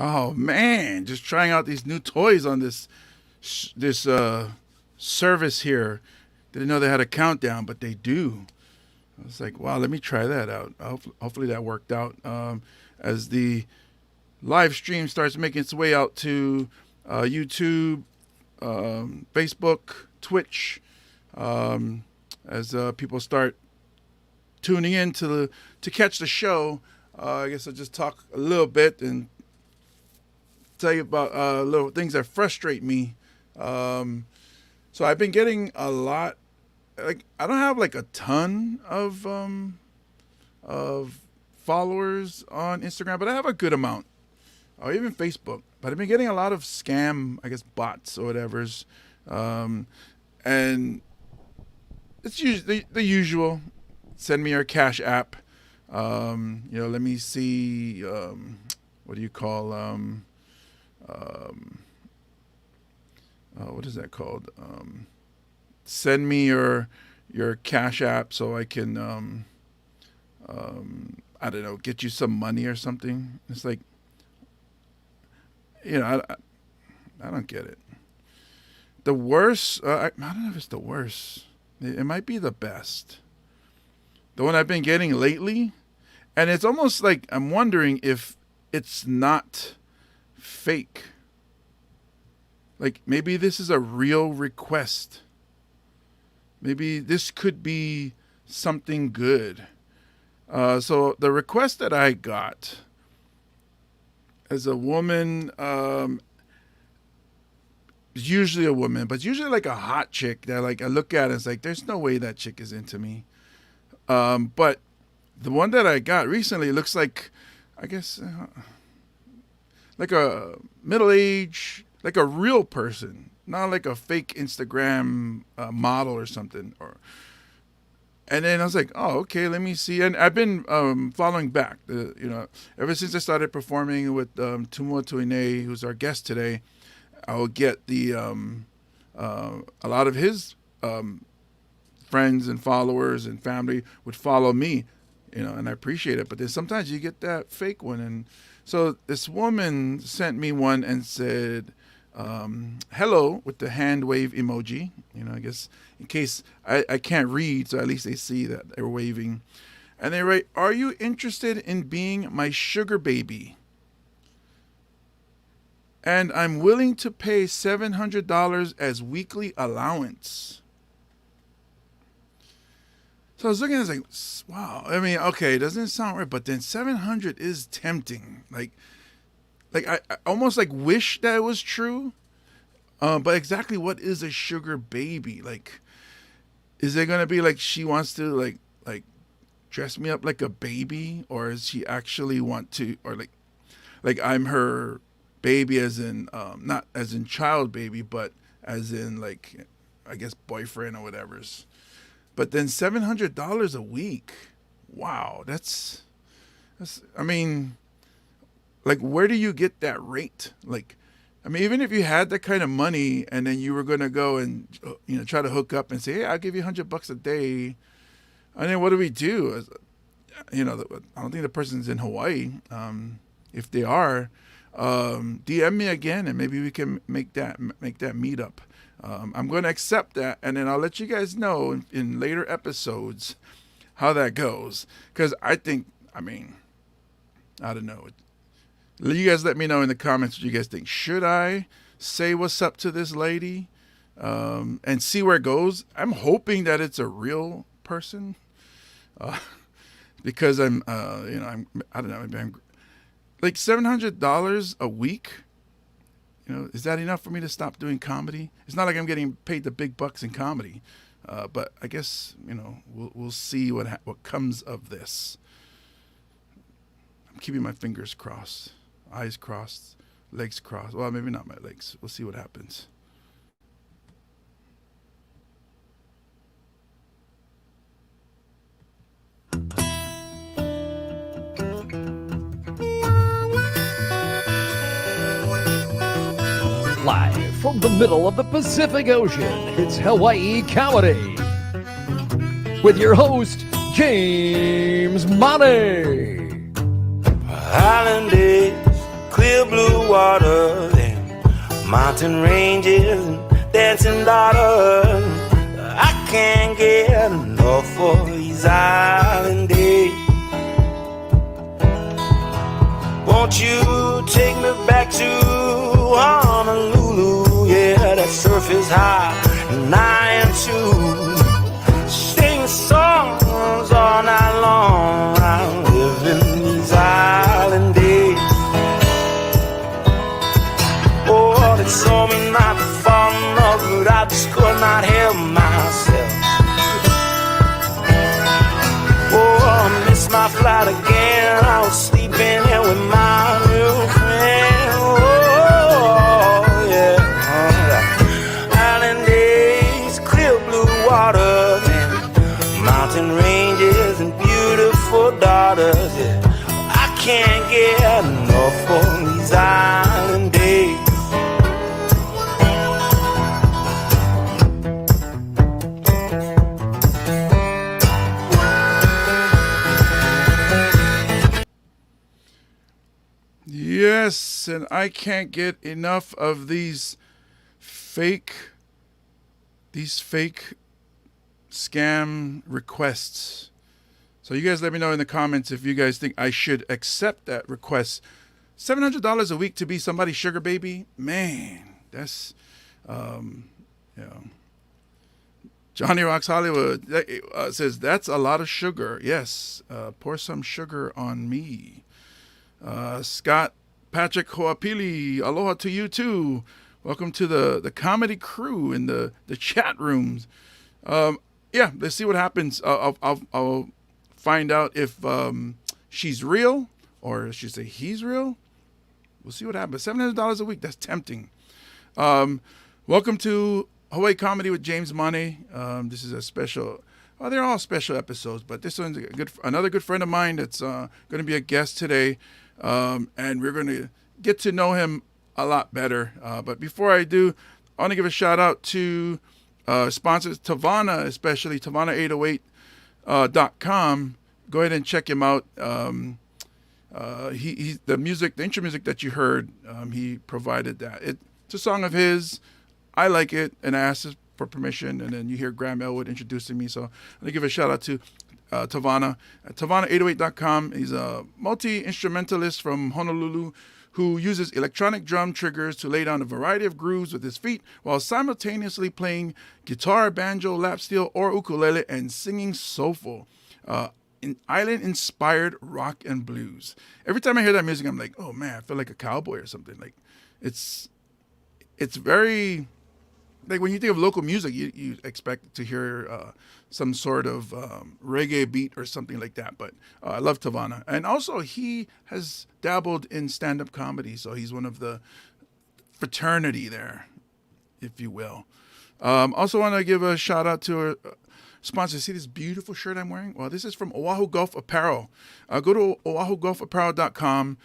Oh man, just trying out these new toys on this service here. Didn't know they had a countdown, but they do. I was like, wow, let me try that out. Hopefully that worked out. As the live stream starts making its way out to YouTube, Facebook, Twitch, as people start tuning in to catch the show, I guess I'll just talk a little bit and tell you about little things that frustrate me. So I've been getting a lot. Like, I don't have like a ton of followers on Instagram, but I have a good amount, or even Facebook. But I've been getting a lot of scam, I guess, bots or whatever's, and it's usually the usual. Send me your Cash App. Let me see. What do you call? What is that called? Send me your Cash App so I can I don't know, get you some money or something. It's like, I don't get it. The worst, I don't know if it's the worst. It might be the best. The one I've been getting lately, and it's almost like I'm wondering if it's not fake. Like, maybe this is a real request. Maybe this could be something good. So the request that I got as a woman, it's usually a woman, but it's usually like a hot chick that, like, I look at and it's like, there's no way that chick is into me. But the one that I got recently looks like, I guess, like a middle-aged, like a real person, not like a fake Instagram model or something. And then I was like, oh, okay, let me see. And I've been following back, ever since I started performing with Tumua Tuinei, who's our guest today. I will get the a lot of his friends and followers and family would follow me, and I appreciate it. But then sometimes you get that fake one. And so this woman sent me one and said, hello, with the hand wave emoji, I guess in case I can't read, so at least they see that they're waving. And they write, are you interested in being my sugar baby? And I'm willing to pay $700 as weekly allowance. So I was looking at it, I was like, wow. I mean, okay, it doesn't sound right, but then 700 is tempting. Like I almost like wish that it was true. But exactly what is a sugar baby? Like, is it gonna be like she wants to like dress me up like a baby, or does she actually want to, or like I'm her baby as in not as in child baby, but as in like, I guess, boyfriend or whatever's. But then $700 a week. Wow, that's I mean, like, where do you get that rate? Like, I mean, even if you had that kind of money and then you were going to go and, try to hook up and say, hey, I'll give you $100 a day. And then what do we do? I don't think the person's in Hawaii. If they are, DM me again and maybe we can make that meetup. I'm going to accept that, and then I'll let you guys know in later episodes how that goes. Because I don't know. You guys let me know in the comments what you guys think. Should I say what's up to this lady and see where it goes? I'm hoping that it's a real person because I don't know. Maybe I'm like $700 a week. Is that enough for me to stop doing comedy? It's not like I'm getting paid the big bucks in comedy, but I guess we'll see what comes of this. I'm keeping my fingers crossed, eyes crossed, legs crossed. Well, maybe not my legs. We'll see what happens. Live from the middle of the Pacific Ocean, it's Hawaii Comedy. With your host, James Money. Island days, clear blue waters and mountain ranges and dancing daughters. I can't get enough of these island days. Won't you take me back to Honolulu? Yeah, that surf is high and I am too. Sing songs all night long. I'm living these island days. Oh, they told me not to fall in love, but I just could not help myself. Oh, I missed my flight again. I was sleeping here with my new friend. Oh, yeah. Island days, clear blue waters, and mountain ranges and beautiful daughters. Yeah, I can't get enough of these island days. Yes, and I can't get enough of these fake scam requests. So you guys let me know in the comments if you guys think I should accept that request. $700 a week to be somebody's sugar baby? Man, that's, Johnny Rocks Hollywood says, that's a lot of sugar. Yes, pour some sugar on me. Scott Patrick Hoapili, aloha to you too. Welcome to the comedy crew in the chat rooms. Yeah, let's see what happens. I'll find out if she's real or she say he's real. We'll see what happens. $700 a week, that's tempting. Welcome to Hawaii Comedy with James Money. This is a special. Well, they're all special episodes, but this one's another good friend of mine that's going to be a guest today. And we're going to get to know him a lot better. But before I do, I want to give a shout out to sponsors, Tavana, especially Tavana808.com. Go ahead and check him out. He's the intro music that you heard, he provided that. It's a song of his. I like it, and I asked for permission, and then you hear Graham Elwood introducing me. So I'm going to give a shout out to Tavana at Tavana808.com. He's a multi-instrumentalist from Honolulu who uses electronic drum triggers to lay down a variety of grooves with his feet while simultaneously playing guitar, banjo, lap steel, or ukulele and singing soulful, island-inspired rock and blues. Every time I hear that music, I'm like, oh man, I feel like a cowboy or something. Like it's very. Like when you think of local music, you expect to hear some sort of reggae beat or something like that. But I love Tavana. And also he has dabbled in stand-up comedy. So he's one of the fraternity there, if you will. Also want to give a shout out to our sponsor. See this beautiful shirt I'm wearing? Well, this is from Oahu Golf Apparel. Go to oahugolfapparel.com.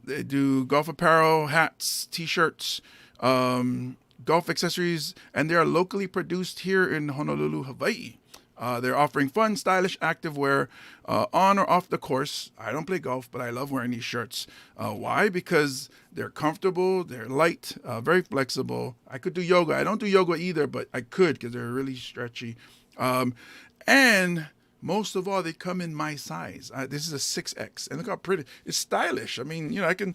They do golf apparel, hats, t-shirts, golf accessories, and they are locally produced here in Honolulu, Hawaii. They're offering fun, stylish activewear on or off the course. I don't play golf, but I love wearing these shirts. Why? Because they're comfortable, they're light, very flexible. I could do yoga. I don't do yoga either, but I could because they're really stretchy. And most of all, they come in my size. This is a 6X, and look how pretty. It's stylish. I mean, I can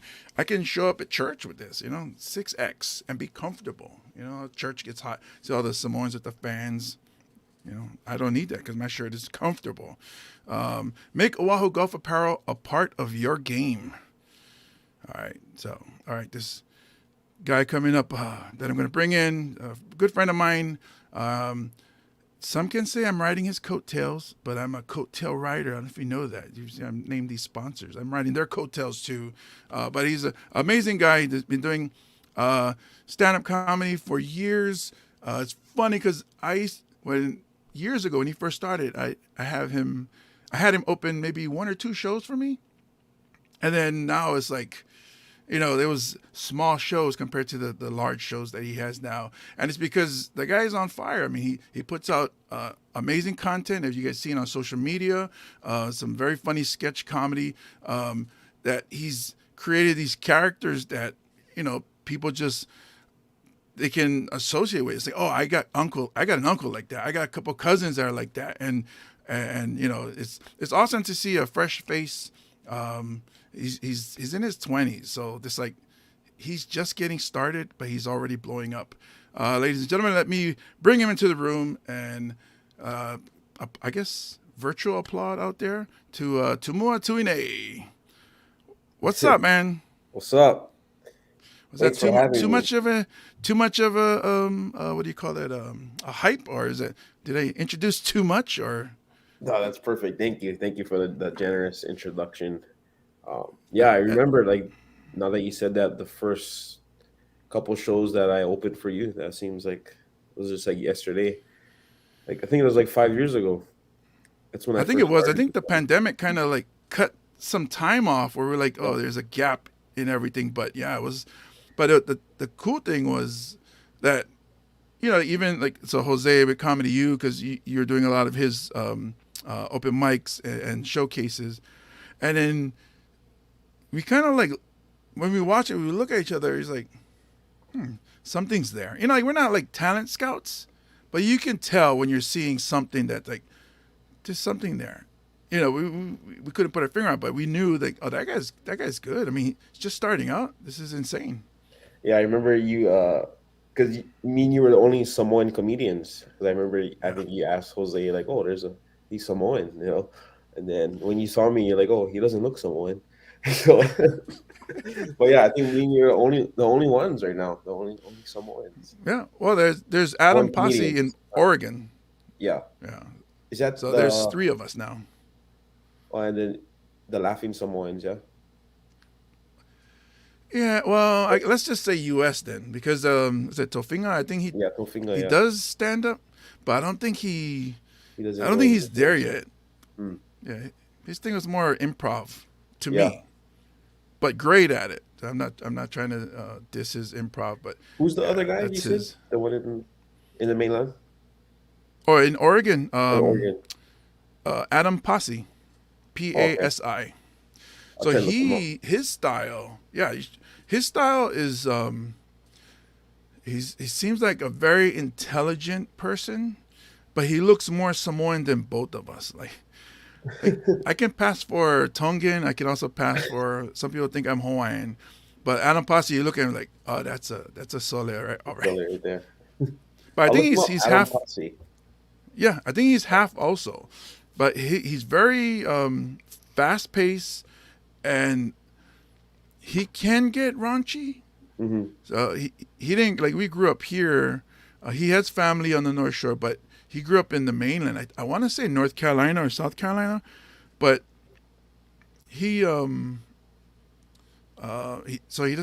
show up at church with this, 6X, and be comfortable. Church gets hot. See all the Samoans with the fans. I don't need that because my shirt is comfortable. Make Oahu Golf Apparel a part of your game. All right. This guy coming up that I'm going to bring in, a good friend of mine. Some can say I'm riding his coattails, but I'm a coattail rider. I don't know if you know that. I'm named these sponsors. I'm riding their coattails too. But he's an amazing guy. He's been doing stand-up comedy for years. It's funny because years ago when he first started, I had him open maybe one or two shows for me. And then now it's like, there was small shows compared to the large shows that he has now. And it's because the guy is on fire. I mean, he puts out amazing content, as you guys seen on social media, some very funny sketch comedy that he's created these characters that, people just, they can associate with. It's like, oh, I got an uncle like that. I got a couple cousins that are like that. And it's awesome to see a fresh face. He's in his 20s. So this like, he's just getting started, but he's already blowing up. Ladies and gentlemen, let me bring him into the room and, I guess, virtual applaud out there to Tumua Tuinei. What's up, man? What's up? Was that too much of a what do you call that, a hype, or did I introduce too much, or? No, that's perfect. Thank you for the generous introduction. Yeah, I remember, like, now that you said that, the first couple shows that I opened for you, that seems like it was just like yesterday. Like, I think it was like 5 years ago. That's when I think it was. I think the pandemic kind of like cut some time off where we're like, oh, there's a gap in everything. But yeah, it was. But the cool thing was that, even like, so Jose with Comedy U, because you're doing a lot of his open mics and showcases, and then we kind of like, when we watch it, we look at each other. He's like, something's there. Like, we're not like talent scouts, but you can tell when you're seeing something that, like, there's something there. We couldn't put our finger on it, but we knew that, oh, that guy's good. I mean, he's just starting out. This is insane. Yeah, I remember you, because me and you were the only Samoan comedians. Because I remember, I think you asked Jose, like, oh, he's Samoan, And then when you saw me, you're like, oh, he doesn't look Samoan. So, but yeah, I think me and you are the only ones right now, the only Samoans. Yeah. Well, there's Adam Posse in Oregon. Yeah. Yeah. Is that so? There's 3 of us now. Oh, and then the Laughing Samoans, yeah. Yeah, well, let's just say U.S. then, because is it Tofinga? I think he does stand up, but I don't think I don't think he's there yet. Yeah, his thing was more improv to me, but great at it. I'm not trying to diss his improv, but who's the other guy? You said the one in the mainland, or in Oregon? Adam Posse, Pasi. So his style, his style is he seems like a very intelligent person, but he looks more Samoan than both of us. Like I can pass for Tongan, I can also pass for, some people think I'm Hawaiian, but Adam Posse, you look at him like, oh, that's a Sole, right? All right. Right there. But I think he's half. Posse. Yeah, I think he's half also, but he's very fast paced. And he can get raunchy. Mm-hmm. So he didn't, like, we grew up here. He has family on the North Shore, but he grew up in the mainland. I want to say North Carolina or South Carolina, but he doesn't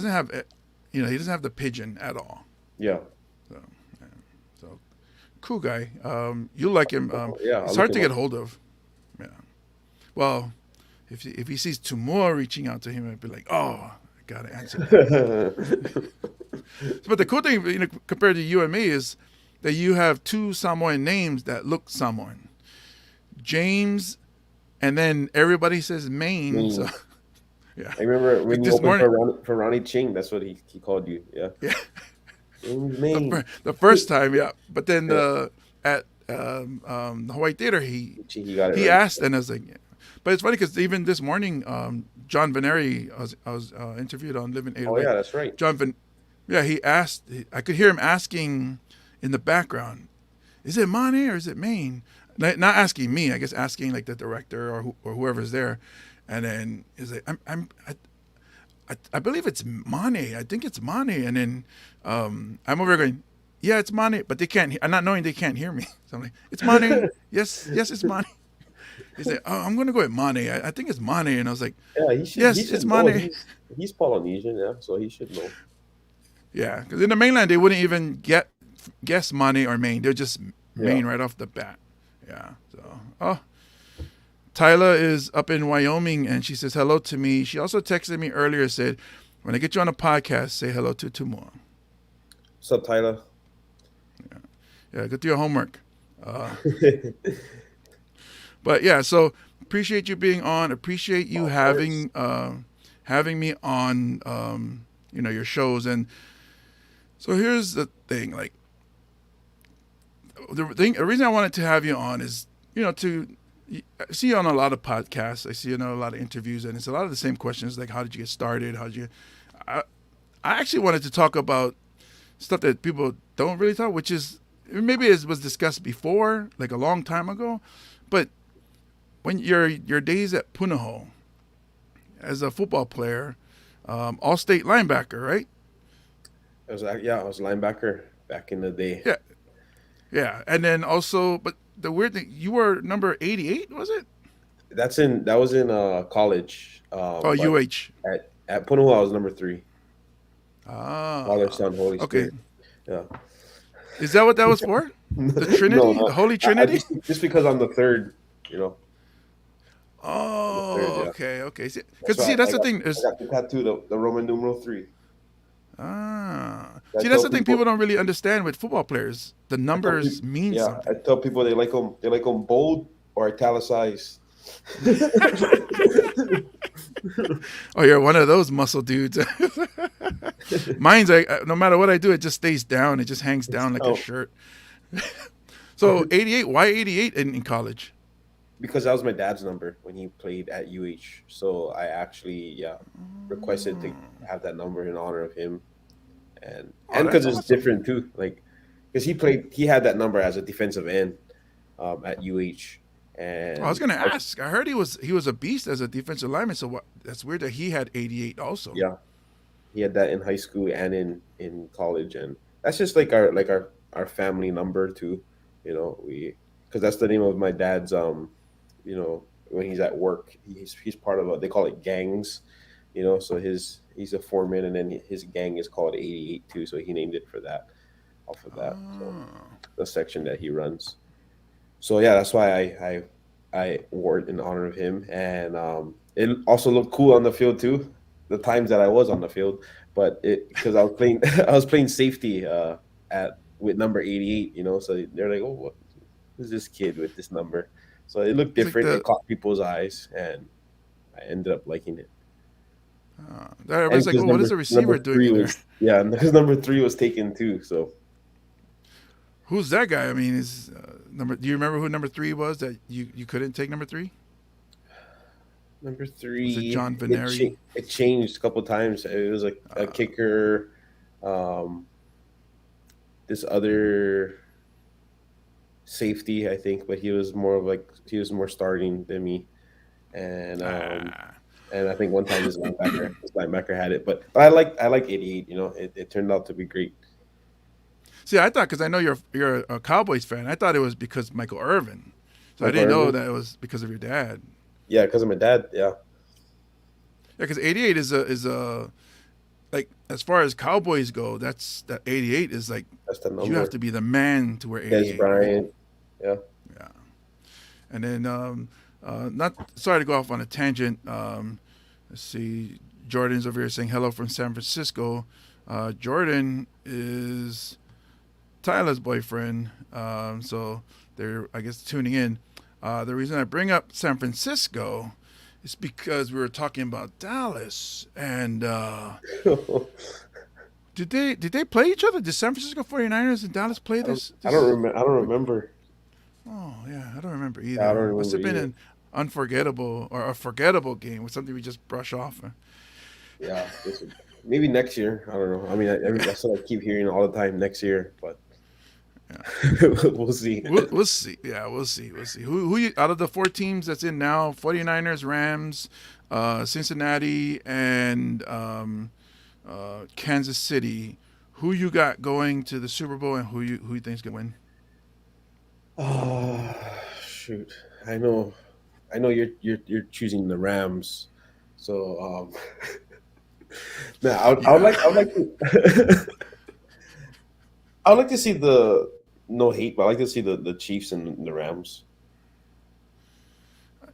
have, he doesn't have the pidgin at all. Yeah. So cool guy. You like him. It's hard to get hold of. Yeah. Well, if he sees Tumua reaching out to him, I'd be like, oh, I gotta answer that. But the cool thing, compared to you and me, is that you have 2 Samoan names that look Samoan. James, and then everybody says Maine. So, yeah. I remember when you opened for Ronnie Ching, that's what he called you. Yeah. Yeah. Maine. The first time, yeah. But then at the Hawaii Theater, he asked, and I was like, yeah. But it's funny because even this morning, John Veneri, I was interviewed on Living 808. Oh, yeah, that's right. He asked, I could hear him asking in the background, is it Mane or is it Maine? Not asking me, I guess asking like the director or whoever's there. And then he's like, I believe it's Mane. I think it's Mane. And then I'm over there going, yeah, it's Mane, but they can't. I'm not knowing they can't hear me. So I'm like, it's Mane. yes, it's Mane. He said, oh, I'm going to go with Mane. I think it's Mane. And I was like, yeah, it's Mane. He's Polynesian, yeah, so he should know. Yeah, because in the mainland, they wouldn't even guess Mane or Maine. They're just Maine right off the bat. Yeah. So, Tyla is up in Wyoming, and she says hello to me. She also texted me earlier, said, when I get you on a podcast, say hello to Tumua. What's up, Tyla? Yeah, go do your homework. But yeah, so appreciate you being on. Appreciate you having having me on, your shows. And so here's the thing, like the reason I wanted to have you on is, I see you on a lot of podcasts. I see you on a lot of interviews, and it's a lot of the same questions, like how did you get started? I actually wanted to talk about stuff that people don't really talk, which is maybe it was discussed before, like a long time ago, but when your days at Punahou as a football player, all-state linebacker, right? I was linebacker back in the day. Yeah, yeah, and then also, but the weird thing, you were number 88, was it? That was in college. Oh, But UH. at Punahou, I was number 3. Father, Ah, Son, Holy okay. Spirit. Yeah. Is that what that was for? The Trinity, No. the Holy Trinity. Just because I'm the third, Oh, third, yeah. okay. That's Because why that's I the thing. I got the tattoo, the Roman numeral 3. I See, that's tell the thing people don't really understand with football players. The I tell numbers people- mean yeah, something. I tell people they like them bold or italicized. Oh, you're one of those muscle dudes. Mine's like, no matter what I do, it just stays down. It just hangs down like a Oh. shirt. So 88. Why 88 in college? Because that was my dad's number when he played at UH. So I actually requested to have that number in honor of him, and Oh, because that's it's awesome. different too. Like because he had that number as a defensive end at UH. And I was gonna ask. I heard he was a beast as a defensive lineman. So that's weird that he had 88 also. Yeah, he had that in high school and in college, and that's just like our family number too. Because that's the name of my dad's when he's at work, he's part of they call it gangs, so he's a foreman, and then his gang is called 88 too, so he named it for that, off of that. So the section that he runs. So yeah, that's why I wore it in honor of him, and it also looked cool on the field too. The times that I was on the field, but because I was playing I was playing safety with number 88, so they're like, oh, who's this kid with this number? So it looked It's like different. It caught people's eyes, and I ended up liking it. Everybody's like, because oh, what is the receiver number doing 3 in there? was because number 3 was taken too. So Who's that guy? I mean, is number? Do you remember who number 3 was that you couldn't take number 3? number 3 Was it John Veneri? It changed a couple times. It was like a kicker. This other safety, I think, but he was more starting than me, and I think one time his linebacker had it, but I like 88. It turned out to be great. See, I thought because I know you're a Cowboys fan, I thought it was because Michael Irvin. So I Michael didn't know Irvin? that it was because of your dad. Yeah, because of my dad. Yeah, Yeah, because 88 is a like as far as Cowboys go, that 88 is like that's the number. you have to be the man to wear 88. Des Bryant. Yeah. Yeah. And then not sorry to go off on a tangent. Let's see, Jordan's over here saying hello from San Francisco. Jordan is Tyler's boyfriend, so they're I guess tuning in. The reason I bring up San Francisco is because we were talking about Dallas, and did they play each other? Did San Francisco 49ers and Dallas play this? I don't remember. Oh yeah, I don't remember either. I don't It must have remember been an unforgettable or a forgettable game with something we just brush off. Yeah, maybe next year. I don't know. I mean, that's what I keep hearing all the time. Next year, but we'll see. We'll see. Yeah, we'll see. Who you, out of the 4 teams that's in now, 49ers, Rams, Cincinnati, and Kansas City, who you got going to the Super Bowl and who you think's gonna win? Oh shoot! I know you're choosing the Rams, so now I would like to I would like to see the no hate, but I like to see the Chiefs and the Rams.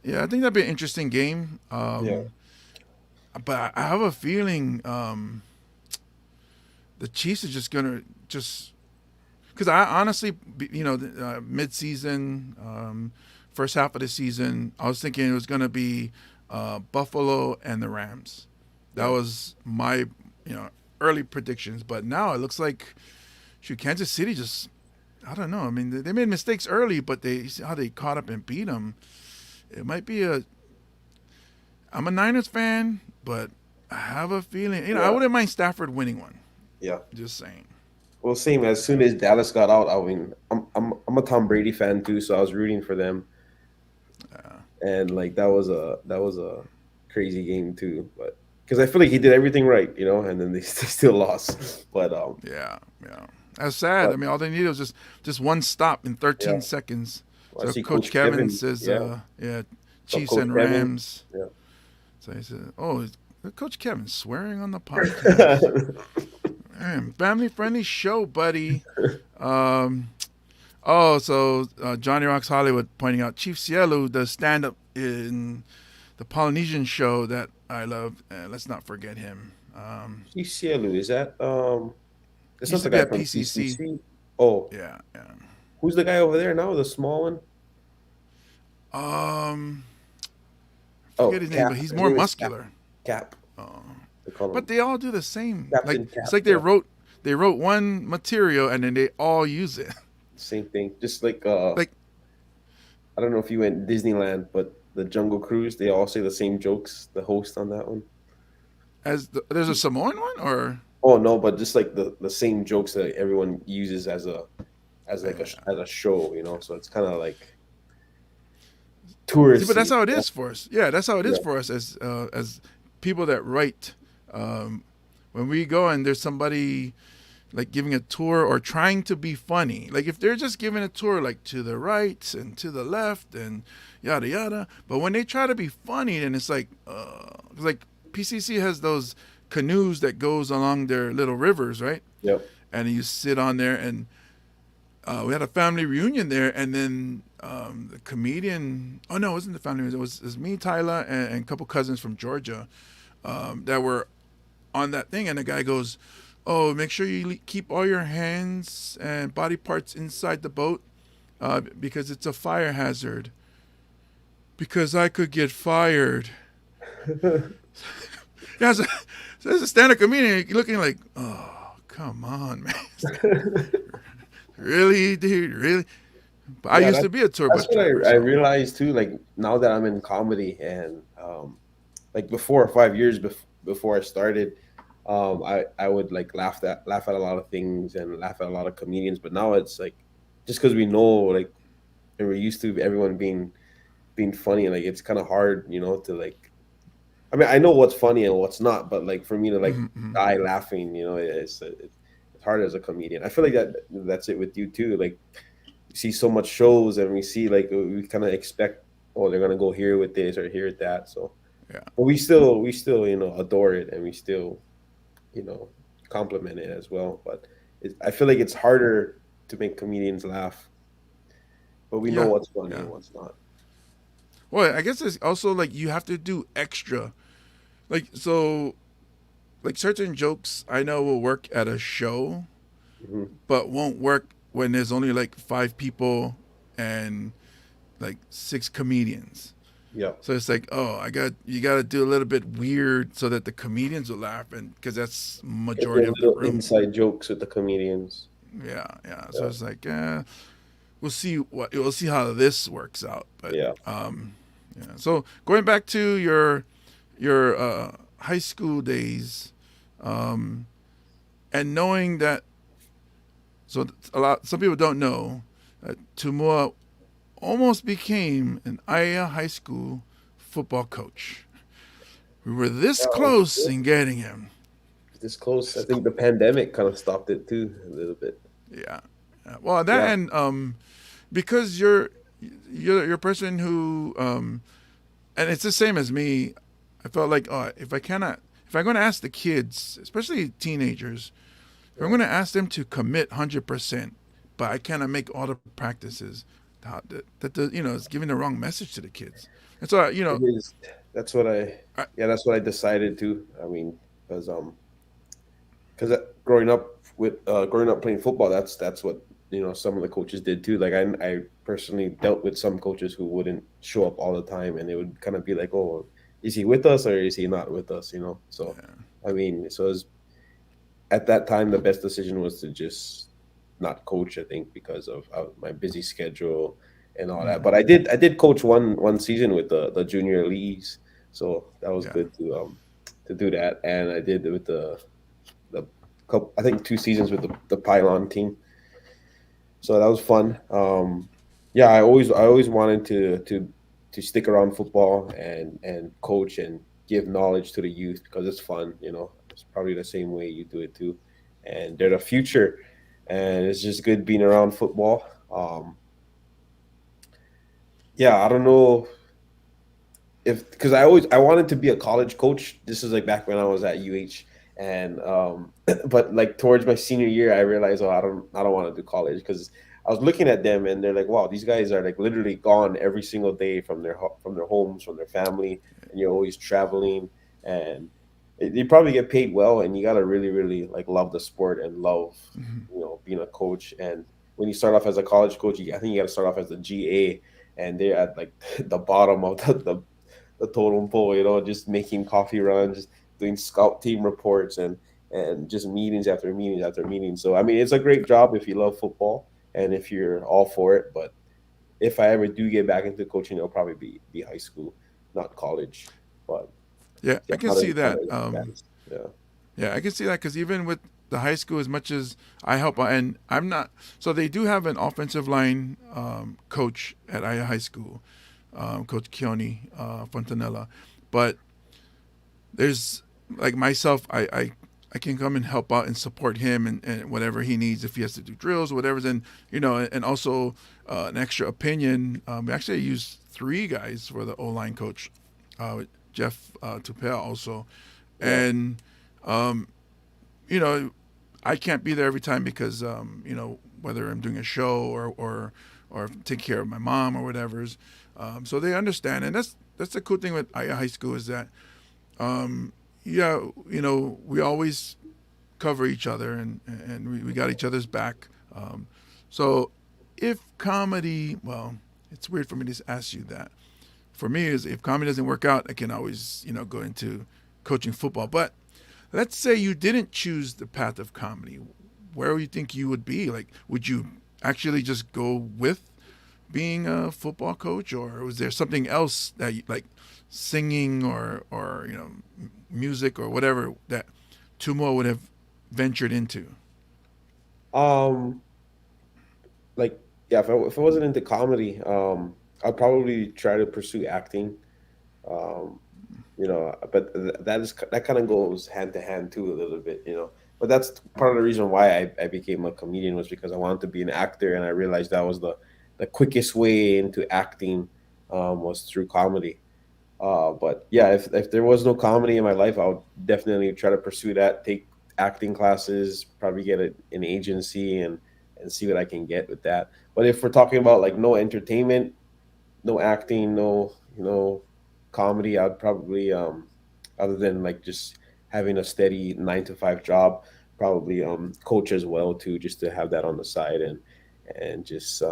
Yeah, I think that'd be an interesting game. Yeah. But I have a feeling the Chiefs are just gonna because I honestly, mid-season, first half of the season, I was thinking it was gonna be Buffalo and the Rams, That Yeah. was my, you know, early predictions. But now it looks like, shoot, Kansas City just, I don't know. I mean, they made mistakes early, but they, you see how they caught up and beat them. It might be a. I'm a Niners fan, but I have a feeling, I Yeah. wouldn't mind Stafford winning one. Yeah. Just saying. Well, same. As soon as Dallas got out, I mean, I'm a Tom Brady fan too, so I was rooting for them, and like that was a crazy game too. But because I feel like he did everything right, and then they, they still lost. Yeah, yeah. That's sad. I But mean, all they needed was just one stop in yeah, 13 seconds. I So see Coach Coach Kevin Kevin. says, Yeah, yeah, so Chiefs Coach and Kevin. Rams. Yeah. So he said, oh, is Coach Kevin swearing on the podcast? Man, family friendly show, buddy. Um, oh, so Johnny Rocks Hollywood pointing out Chief Cielo does stand up in the Polynesian show that I love. Let's not forget him. Cielu, is that that's Used not to the be guy at from PCC. PCC? Oh, Yeah, yeah. who's the guy over there now? The small one? Um, Oh, forget his name, Cap. but he's His more name is Cap. muscular. Cap. They call But him they all do the same. Like Captain it's Cap. like Yeah, they wrote one material and then they all use it. same thing. Just like Like I don't know if you went Disneyland, but the Jungle Cruise, they all say the same jokes. The host on that one. there's a Samoan one, or Oh no, but just like the same jokes that everyone uses as a show, So it's kind of like see, but that's touristy. how it is for us. Yeah, that's how it is Yeah, for us as people that write. When we go and there's somebody like giving a tour or trying to be funny, like if they're just giving a tour like to the right and to the left and yada yada, but when they try to be funny, then it's like PCC has those canoes that goes along their little rivers, right? yep. And you sit on there, and we had a family reunion there, and then the comedian, oh no, it wasn't the family reunion, it was me, Tyler, and a couple cousins from Georgia that were on that thing, and the guy goes, oh, make sure you keep all your hands and body parts inside the boat because it's a fire hazard, because I could get fired. Yeah, so there's a stand-up comedian looking like, oh, come on, man. Really, dude, really? But I Yeah, used to be a tour that's bus what driver, I so realized too. Like now that I'm in comedy, and like 4 or 5 years before I started, I would like laugh at a lot of things and laugh at a lot of comedians. But now it's like just because we know, like, and we're used to everyone being funny, like it's kind of hard, to like. I mean, I know what's funny and what's not, but like for me to like die laughing, it's hard as a comedian. I feel like that's it with you too. Like we see so much shows, and we see like we kind of expect, oh, they're gonna go here with this or here with that. So, yeah, but we still adore it, and we still you know compliment it as well. But I feel like it's harder to make comedians laugh, but we know yeah, what's funny yeah. and what's not. Well, I guess it's also like you have to do extra, like so, like certain jokes I know will work at a show, Hmm. but won't work when there's only like 5 people and like 6 comedians. Yeah. So it's like, oh, you got to do a little bit weird so that the comedians will laugh, and because that's Get majority those of the little room. inside jokes with the comedians. Yeah, yeah. So Yeah. it's like, we'll see how this works out. But Yeah. yeah. So going back to your high school days, and knowing that, so some people don't know that Tumua almost became an Aya High School football coach. We were this close in getting him. This close. I think the pandemic kind of stopped it too a little bit. Yeah. Well, that Yeah. and because you're a person who and it's the same as me. I felt like, oh, if I'm going to ask the kids, especially teenagers, if I'm going to ask them to commit 100%, but I cannot make all the practices, it's giving the wrong message to the kids. And so It is. That's what I, that's what I decided to. I mean, because growing up playing football, that's what some of the coaches did too. Like I personally dealt with some coaches who wouldn't show up all the time, and they would kind of be like, oh, is he with us or is he not with us? So I mean, at that time the best decision was to just not coach. I think because of my busy schedule and all that. But I did coach one season with the junior leagues, so that was Yeah. good to do that. And I did with the couple, I think 2 seasons with the pylon team, so that was fun. Yeah, I always wanted to stick around football and coach and give knowledge to the youth because it's fun. It's probably the same way you do it too, and they're the future, and it's just good being around football. Yeah, I don't know if because I wanted to be a college coach. This is like back when I was at UH, and but like towards my senior year, I realized, oh, I don't want to do college because I was looking at them and they're like, wow, these guys are like literally gone every single day from their homes, from their family, and you're always traveling, and you probably get paid well, and you gotta really really like love the sport and love being a coach. And when you start off as a college coach, I think you got to start off as a GA, and they're at like the bottom of the totem pole, just making coffee runs, doing scout team reports, and just meetings after meetings after meetings. So I mean, it's a great job if you love football and if you're all for it. But if I ever do get back into coaching, it'll probably be high school, not college. But Yeah, yeah, I can not see not that. advanced. Yeah. Yeah, I can see that because even with the high school, as much as I help, and I'm not, so they do have an offensive line coach at Aya High School, Coach Keone Fontanella, but there's like myself, I can come and help out and support him and whatever he needs if he has to do drills, whatever. Then and also an extra opinion. We actually use three guys for the O line coach, Jeff Tupel also, Yeah. and um, you know, I can't be there every time because whether I'm doing a show or take care of my mom or whatever's. So they understand, and that's the cool thing with Aya High School is that yeah, we always cover each other and we got each other's back. So if comedy, well, it's weird for me to ask you that. For me, is if comedy doesn't work out, I can always go into coaching football. But let's say you didn't choose the path of comedy, where would you think you would be? Like, would you actually just go with being a football coach, or was there something else that you, like singing or music or whatever that Tumua would have ventured into? Um, like yeah, if I wasn't into comedy, I'd probably try to pursue acting. Um, but that kind of goes hand to hand too a little bit. But that's part of the reason why I became a comedian was because I wanted to be an actor, and I realized that was the quickest way into acting, was through comedy. But yeah, if there was no comedy in my life, I would definitely try to pursue that, take acting classes, probably get an agency, and see what I can get with that. But if we're talking about like no entertainment, no acting, no comedy, I'd probably other than like just having a steady 9 to 5 job, probably coach as well too, just to have that on the side and just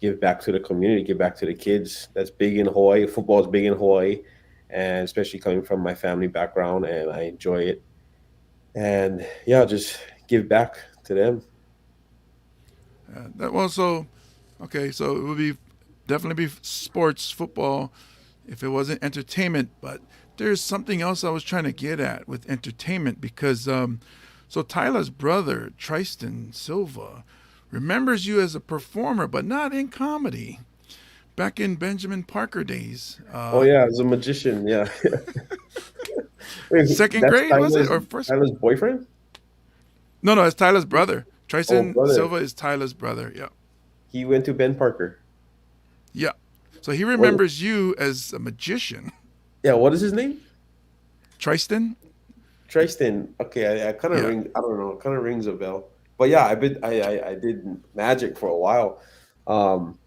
give back to the community, give back to the kids. That's big in Hawaii. Football is big in Hawaii, and especially coming from my family background, and I enjoy it. And yeah, just give back to them. That well, so okay, so it would be definitely be sports, football, if it wasn't entertainment. But there's something else I was trying to get at with entertainment because so Tyler's brother Tristan Silva remembers you as a performer, but not in comedy. Back in Benjamin Parker days, Oh yeah, as a magician, yeah. Wait, second that's grade was it or first? Tyler's boyfriend? No, it's Tyler's brother. Oh, Tristan brother. Silva is Tyler's brother. Yeah, He went to Ben Parker. yeah. So he What? remembers you as a magician, Yeah, what is his name? Tristan. Tristan. Okay, I kind of Yeah. ring. I don't know. Kind of rings a bell. But yeah, I did magic for a while. Um,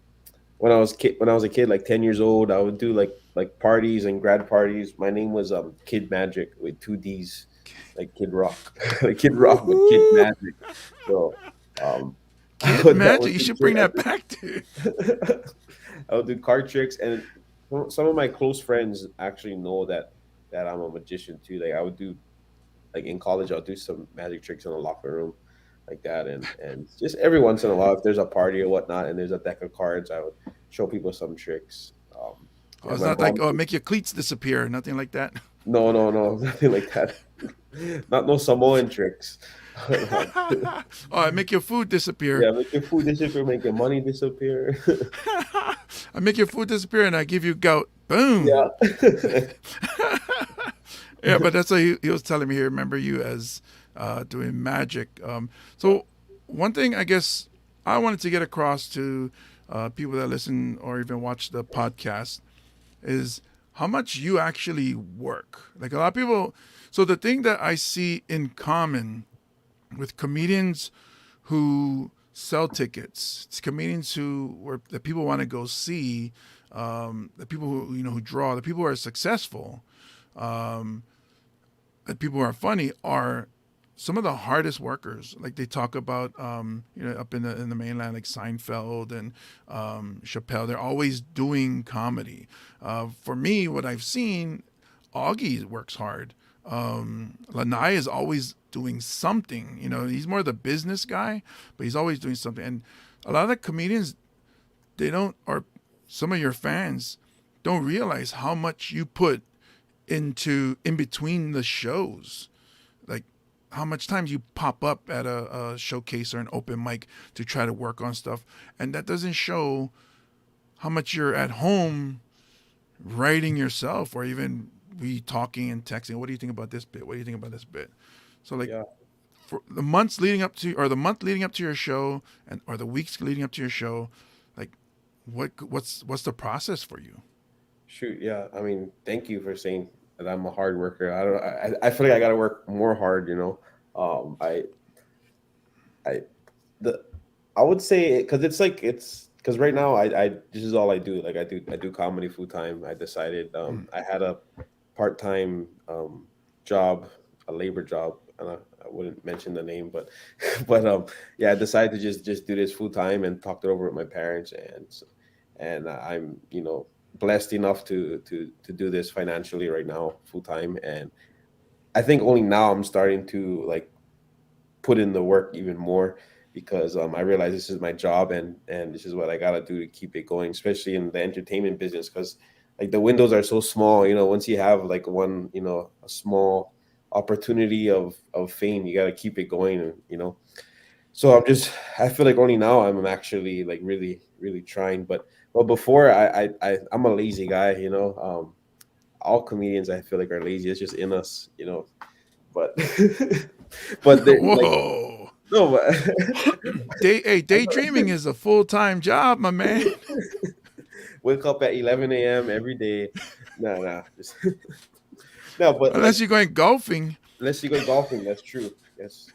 when I was a kid, like 10 years old, I would do like parties and grad parties. My name was Kid Magic with two D's, like Kid Rock, like Kid Rock, but Kid Woo! Magic. So um, I Kid would, I Magic. would You do should bring I that back to. I would do card tricks, and some of my close friends actually know that I'm a magician too. Like I would do like in college, I'll do some magic tricks in the locker room, like that, and just every once in a while, if there's a party or whatnot, and there's a deck of cards, I would show people some tricks. Oh, Yeah, it's my not like, mom. oh, make your cleats disappear, nothing like that. No, no, no, nothing like that. Not no Samoan tricks. Oh, I make your food disappear. Yeah, make your food disappear, make your money disappear. I make your food disappear and I give you gout. Boom. Yeah. Yeah, but that's what he was telling me. He remember you as doing magic. So one thing I guess I wanted to get across to people that listen or even watch the podcast is how much you actually work. Like a lot of people. So the thing that I see in common with comedians who sell tickets, it's comedians who were that people want to go see, the people who who draw, the people who are successful, um, the people who are funny are some of the hardest workers. Like they talk about, up in the mainland, like Seinfeld and Chappelle. They're always doing comedy. For me, what I've seen, Augie works hard. Lanai is always doing something. He's more the business guy, but he's always doing something. And a lot of the comedians, they don't, or some of your fans don't realize how much you put into in between the shows. Like how much times you pop up at a showcase or an open mic to try to work on stuff, and that doesn't show how much you're at home writing yourself, or even we talking and texting. What do you think about this bit? What do you think about this bit? So like Yeah. for the months leading up to, or the month leading up to your show, and or the weeks leading up to your show, like what's the process for you? Shoot, yeah. I mean, thank you for saying that I'm a hard worker. I don't. I feel like I got to work more hard. Um, I, I, the, I would say because it's because right now I this is all I do. Like I do comedy full time. I decided I had a part time job, a labor job, and I wouldn't mention the name, but but yeah, I decided to just do this full time and talked it over with my parents, and I'm blessed enough to do this financially right now full time, and I think only now I'm starting to like put in the work even more because I realize this is my job and this is what I gotta do to keep it going, especially in the entertainment business because like the windows are so small. Once you have like one, a small opportunity of fame, you gotta keep it going. And. So I feel like only now I'm actually like really, really trying. But well, before I'm a lazy guy. All comedians I feel like are lazy. It's just in us. But but they like Whoa. no, but Daydreaming is a full-time job, my man. wake up at 11 a.m. every day. No, no, just no. But like Unless you're going golfing, unless you go golfing, that's true. Yes,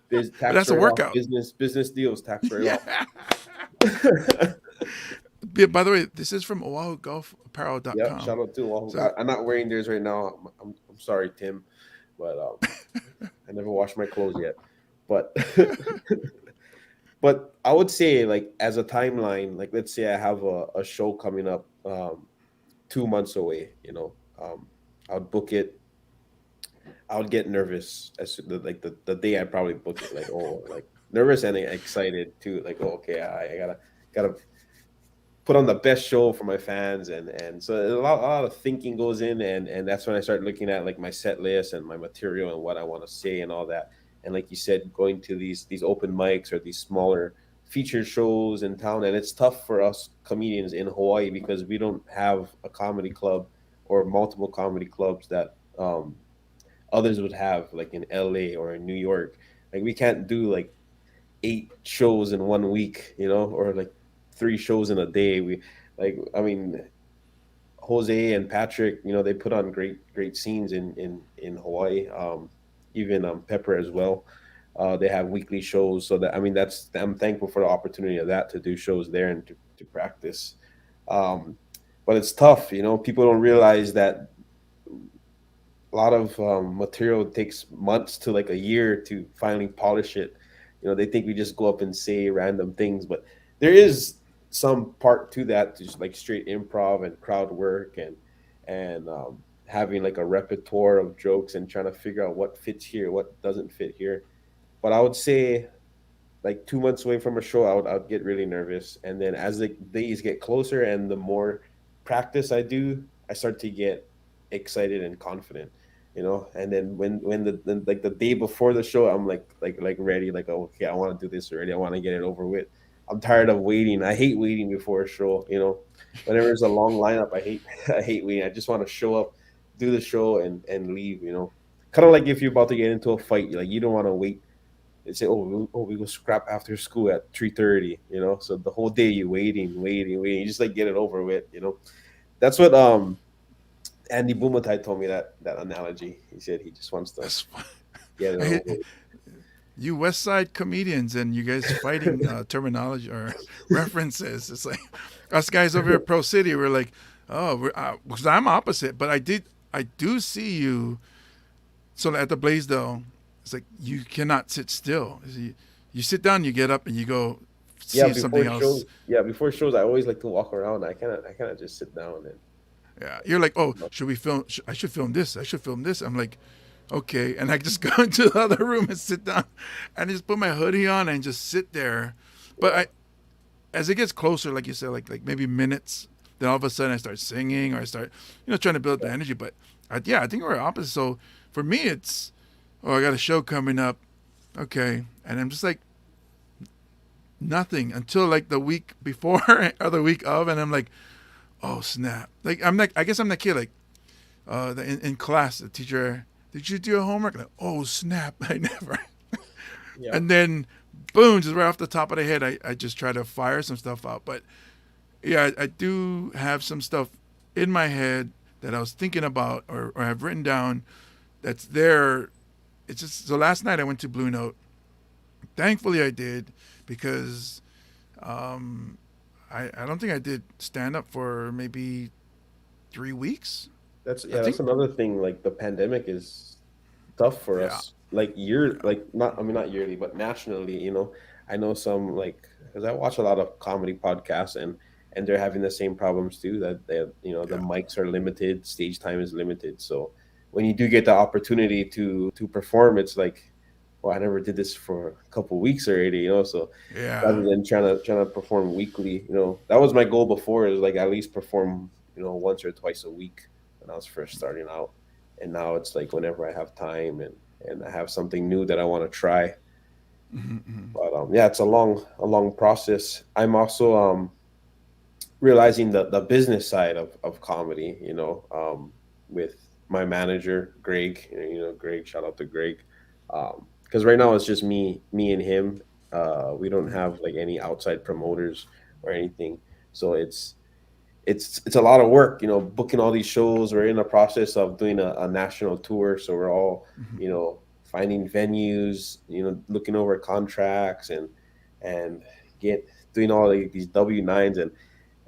there's but tax that's a write off. workout. Business deals, tax write off. Yeah. Yeah, by the way, this is from Yep. OahuGolfApparel.com. Shout out to all. So I'm not wearing theirs right now. I'm sorry, Tim, but I never washed my clothes yet. But but I would say like as a timeline, like let's say I have a show coming up 2 months away. I would book it. I would get nervous like the day I probably book it. Like like nervous and excited too. Like okay, I gotta put on the best show for my fans and so a lot of thinking goes in and that's when I start looking at like my set list and my material and what I want to say and all that. And like you said, going to these open mics or these smaller featured shows in town, and it's tough for us comedians in Hawaii because we don't have a comedy club or multiple comedy clubs that others would have like in LA or in New York. Like we can't do like 8 shows in one week, or like 3 shows in a day. We like, I mean, Jose and Patrick, they put on great scenes in Hawaii. Even Pepper as well. They have weekly shows, so that I mean, I'm thankful for the opportunity of that to do shows there and to practice. Um, but it's tough, People don't realize that a lot of material takes months to like a year to finally polish it. They think we just go up and say random things, but there is some part to that, just like straight improv and crowd work and having like a repertoire of jokes and trying to figure out what fits here, what doesn't fit here. But I would say like 2 months away from a show, I would get really nervous, and then as the days get closer and the more practice I do, I start to get excited and confident, And then when like the day before the show, I'm like ready, like, oh, okay, I want to do this already. I want to get it over with. I'm tired of waiting. I hate waiting before a show. Whenever there's a long lineup, I hate I hate waiting. I just want to show up, do the show, and leave. Kind of like if you're about to get into a fight, like you don't want to wait and say, "Oh, we go scrap after school at 3:30." So the whole day you waiting. You just like get it over with. That's what Andy Bumatai told me, that analogy. He said he just wants to That's get it over with. you West Side comedians and you guys fighting terminology or references. It's like us guys over here at Pro City. We're like, oh, because I'm opposite, but I do see you. So at the Blaisdell, it's like you cannot sit still. You sit down, you get up, and you go Yeah, see something else. before shows, I always like to walk around. I cannot just sit down and. Yeah, you're like, oh, should we film? I should film this. I should film this. I'm like, okay, and I just go into the other room and sit down, and just put my hoodie on and just sit there. But as it gets closer, like you said, like maybe minutes, then all of a sudden I start singing or I start, trying to build the energy. But I think we're opposite. So for me, it's, oh, I got a show coming up, okay, and I'm just like nothing until like the week before or the week of, and I'm like, oh snap! Like I'm like, I guess I'm that kid like, in class, the teacher, did you do your homework? Like, oh snap! I never. Yeah. And then, boom, just right off the top of the head, I just try to fire some stuff out. But yeah, I do have some stuff in my head that I was thinking about or have written down that's there. It's just, so last night I went to Blue Note. Thankfully I did because I don't think I did stand up for maybe 3 weeks. I think, That's another thing. Like the pandemic is tough for yeah, us. Like like not, I mean, not yearly, but nationally. I know some, like, because I watch a lot of comedy podcasts, and they're having the same problems too. That the yeah, mics are limited, stage time is limited. So when you do get the opportunity to perform, it's like, well, I never did this for a couple weeks already. So rather yeah. than trying to perform weekly, that was my goal before, is like at least perform once or twice a week when I was first starting out. And now it's like whenever I have time and I have something new that I want to try. Mm-hmm. But yeah, it's a long process. I'm also realizing the business side of comedy, with my manager Greg. Greg, shout out to Greg. Because right now it's just me and him. We don't have like any outside promoters or anything, so it's a lot of work, booking all these shows. We're in the process of doing a national tour, so we're all, Mm-hmm. finding venues, looking over contracts and get doing all these W-9s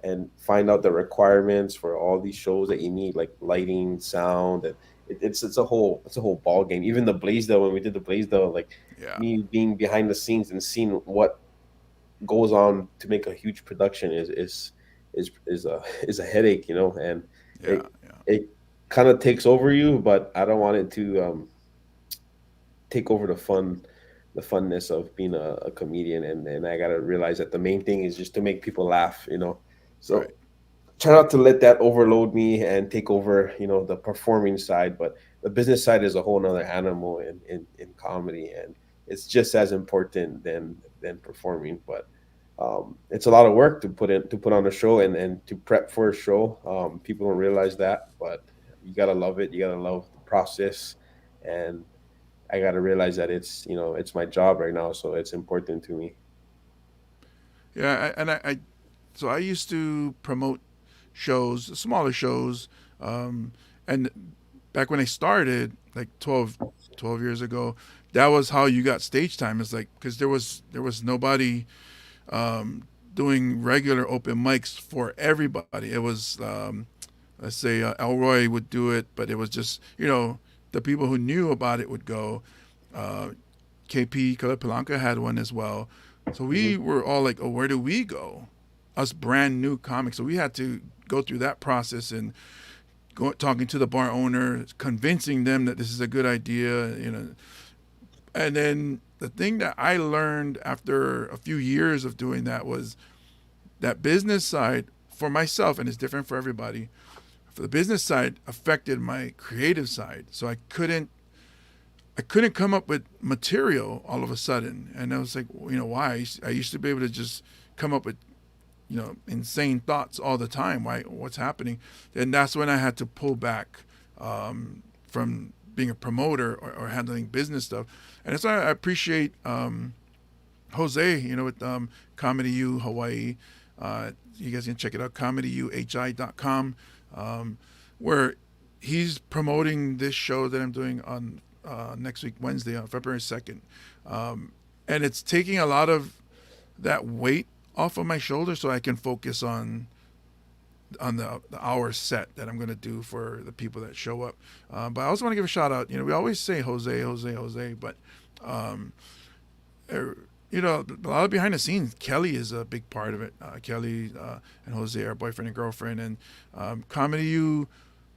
and find out the requirements for all these shows that you need, like lighting, sound, and it's a whole ball game. Even the Blaisdell, when we did the Blaisdell, like Yeah, me being behind the scenes and seeing what goes on to make a huge production is a headache, and yeah, it yeah. it kind of takes over you, but I don't want it to take over the funness of being a comedian, and I gotta realize that the main thing is just to make people laugh. So Right. try not to let that overload me and take over, the performing side. But the business side is a whole nother animal in comedy, and it's just as important than performing. But it's a lot of work to put on a show and to prep for a show. People don't realize that, but you gotta love it. You gotta love the process, and I gotta realize that it's my job right now, so it's important to me. Yeah, and I so I used to promote shows, smaller shows, and back when I started, like 12 years ago, that was how you got stage time. It's like because there was nobody doing regular open mics for everybody. It was let's say Elroy would do it, but it was just the people who knew about it would go. Uh, KP Palanca had one as well. So Mhm. we were all like, oh, where do we go? us brand new comics. So we had to go through that process and talking to the bar owner, convincing them that this is a good idea, And then the thing that I learned after a few years of doing that was that business side for myself, and it's different for everybody. For the business side, affected my creative side, so I couldn't come up with material all of a sudden, and I was like, why? I used to be able to just come up with insane thoughts all the time. Why? What's happening? And that's when I had to pull back from being a promoter or handling business stuff. And that's why I appreciate Jose, with Comedy U Hawaii. You guys can check it out, comedyyuhi.com, where he's promoting this show that I'm doing on next week, Wednesday, on February 2nd. And it's taking a lot of that weight off of my shoulder so I can focus on the hour set that I'm going to do for the people that show up. But I also want to give a shout out. We always say Jose, but a lot of behind the scenes, Kelly is a big part of it. Kelly and Jose are boyfriend and girlfriend, and Comedy U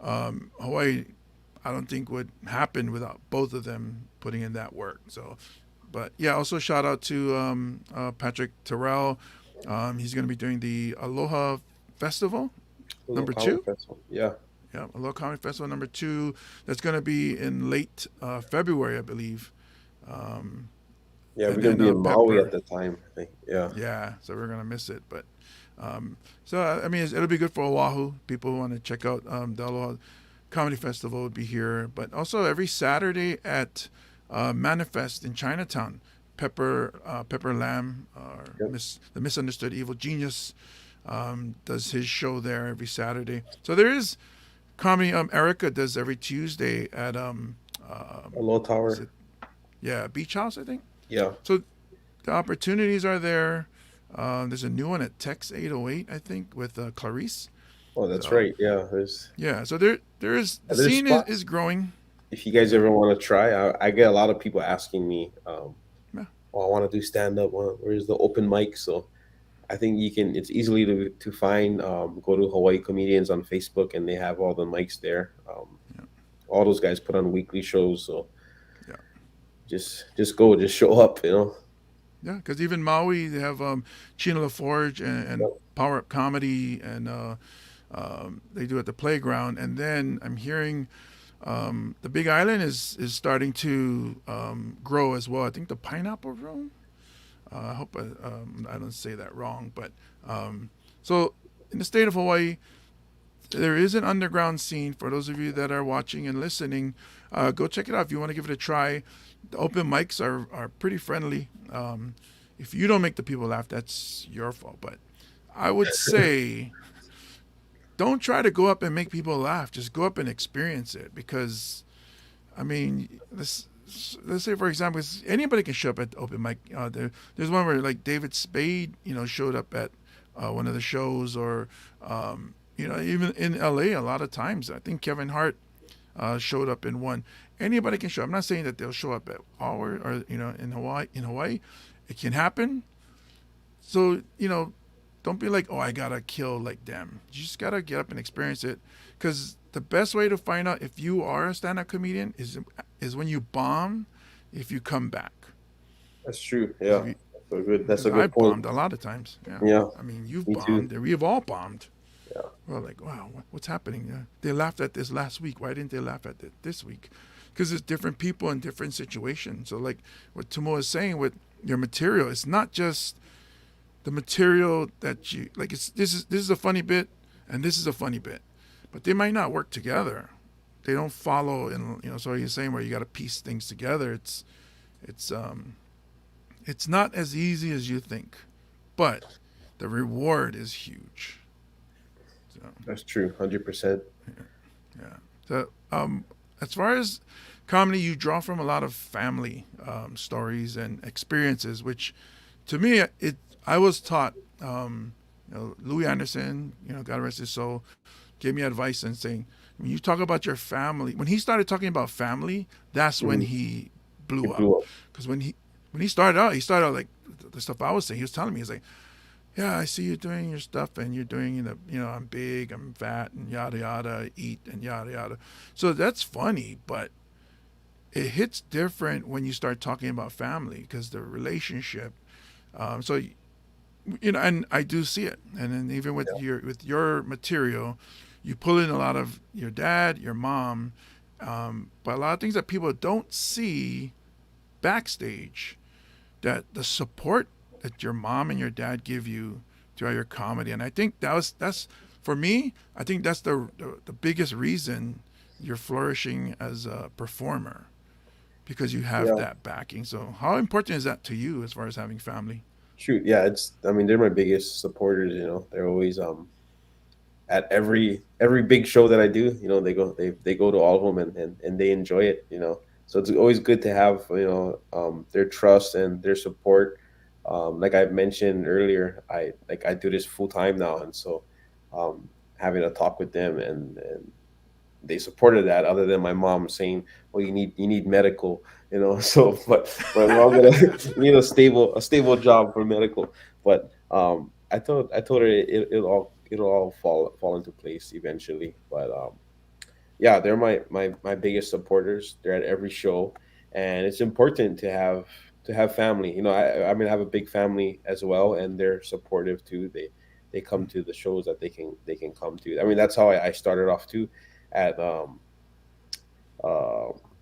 Hawaii, I don't think would happen without both of them putting in that work. So, but yeah, also shout out to Patrick Terrell. He's going to be doing the Aloha Festival number 2. Festival. Yeah, Aloha Comedy Festival number 2. That's going to be in late February, I believe. We're going to be in Maui at the time, I think. Yeah, so we're going to miss it. But it'll be good for Oahu. People who want to check out the Aloha Comedy Festival would be here. But also every Saturday at Manifest in Chinatown, Pepper Lamb, the Misunderstood Evil Genius, does his show there every Saturday. So there is comedy. Erica does every Tuesday at Aloha Tower. Beach House, I think. Yeah. So the opportunities are there. There's a new one at Tex 808, I think, with Clarice. Oh, that's right. Yeah. So there is the scene is growing. If you guys ever want to try, I get a lot of people asking me, I want to do stand up. Where's the open mic? So I think it's easily to find. Go to Hawaii Comedians on Facebook, and they have all the mics there. All those guys put on weekly shows. So just show up, Yeah, because even Maui, they have Chino LaForge and Power Up Comedy, and they do at the playground. And then I'm hearing the Big Island is starting to grow as well. I think the Pineapple Room. I hope I don't say that wrong. But so in the state of Hawaii, there is an underground scene. For those of you that are watching and listening, go check it out if you want to give it a try. The open mics are pretty friendly. If you don't make the people laugh, that's your fault. But I would say don't try to go up and make people laugh. Just go up and experience it. Because, let's say, for example, anybody can show up at the open mic. There's one where, like, David Spade, showed up at one of the shows. Or, even in L.A. a lot of times. I think Kevin Hart showed up in one. Anybody can show up. I'm not saying that they'll show up at our or in Hawaii. It can happen. So, don't be like, oh, I gotta kill like them. You just gotta get up and experience it. Because the best way to find out if you are a stand-up comedian is when you bomb, if you come back. That's true. Yeah. That's a good I point. bombed a lot of times. Yeah. You've Me bombed. too. We've all bombed. Yeah. We're like, wow, what's happening? They laughed at this last week. Why didn't they laugh at it this week? Because it's different people in different situations. So like what Tumua is saying with your material, it's not just the material that you like. This is a funny bit, and this is a funny bit, but they might not work together. They don't follow, and So you're saying where you got to piece things together. It's not as easy as you think, but the reward is huge. So, That's true. 100%. yeah. So as far as comedy, you draw from a lot of family stories and experiences, which to me, I was taught, Louis Anderson, God rest his soul, gave me advice and saying, when you talk about your family, when he started talking about family, that's when he blew up. Because when he started out like the stuff I was saying, he was telling me, he's like, yeah, I see you doing your stuff, and you're doing I'm big, I'm fat, and yada yada, I eat and yada yada. So that's funny, but it hits different when you start talking about family because the relationship. So and I do see it, and then even with your material, you pull in a lot of your dad, your mom, but a lot of things that people don't see backstage, that the support that your mom and your dad give you throughout your comedy, and I think that's for me. I think that's the biggest reason you're flourishing as a performer because you have Yeah. that backing. So how important is that to you as far as having family? Shoot, yeah, I mean, they're my biggest supporters. They're always at every big show that I do. They go to all of them, and they enjoy it. So it's always good to have their trust and their support. Like I mentioned earlier, I do this full time now, and so having a talk with them, and they supported that, other than my mom saying, well, you need medical, so but we're all gonna need a stable job for medical. But I told her it'll all fall into place eventually. But yeah, they're my biggest supporters. They're at every show, and it's important to have family. I mean, I have a big family as well, and they're supportive too. They come to the shows that they can come to. I mean, that's how I started off too, at uh,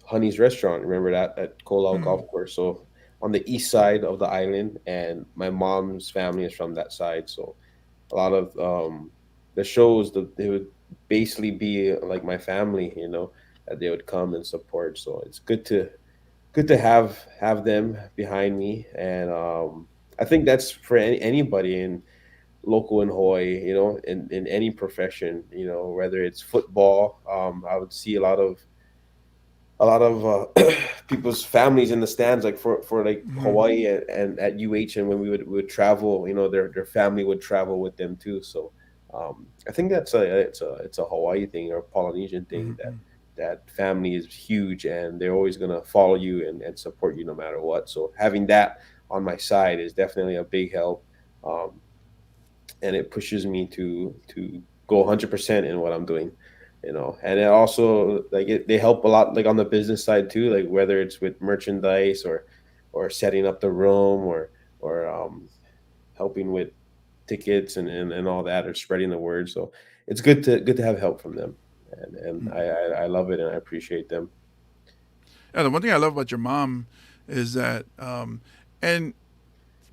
Honey's Restaurant. Remember that at Colau Golf Mm. Course? So on the east side of the island, and my mom's family is from that side. So a lot of the shows, they would basically be like my family, that they would come and support. So it's good to have them behind me, and I think that's for anybody in local in Hawaii, in any profession, whether it's football. I would see a lot of people's families in the stands, like for like Mm. Hawaii, and at UH, and when we would travel, their family would travel with them too. So I think it's a Hawaii thing or Polynesian thing, that Mm. family is huge, and they're always gonna follow you and support you no matter what. So having that on my side is definitely a big help. Um, and it pushes me to go 100% in what I'm doing. And it also, like, they help a lot, like on the business side too, like whether it's with merchandise, or setting up the room, or helping with tickets, and all that, or spreading the word. So it's good to have help from them, and Mm. I love it, and I appreciate them. Yeah, the one thing I love about your mom is that, and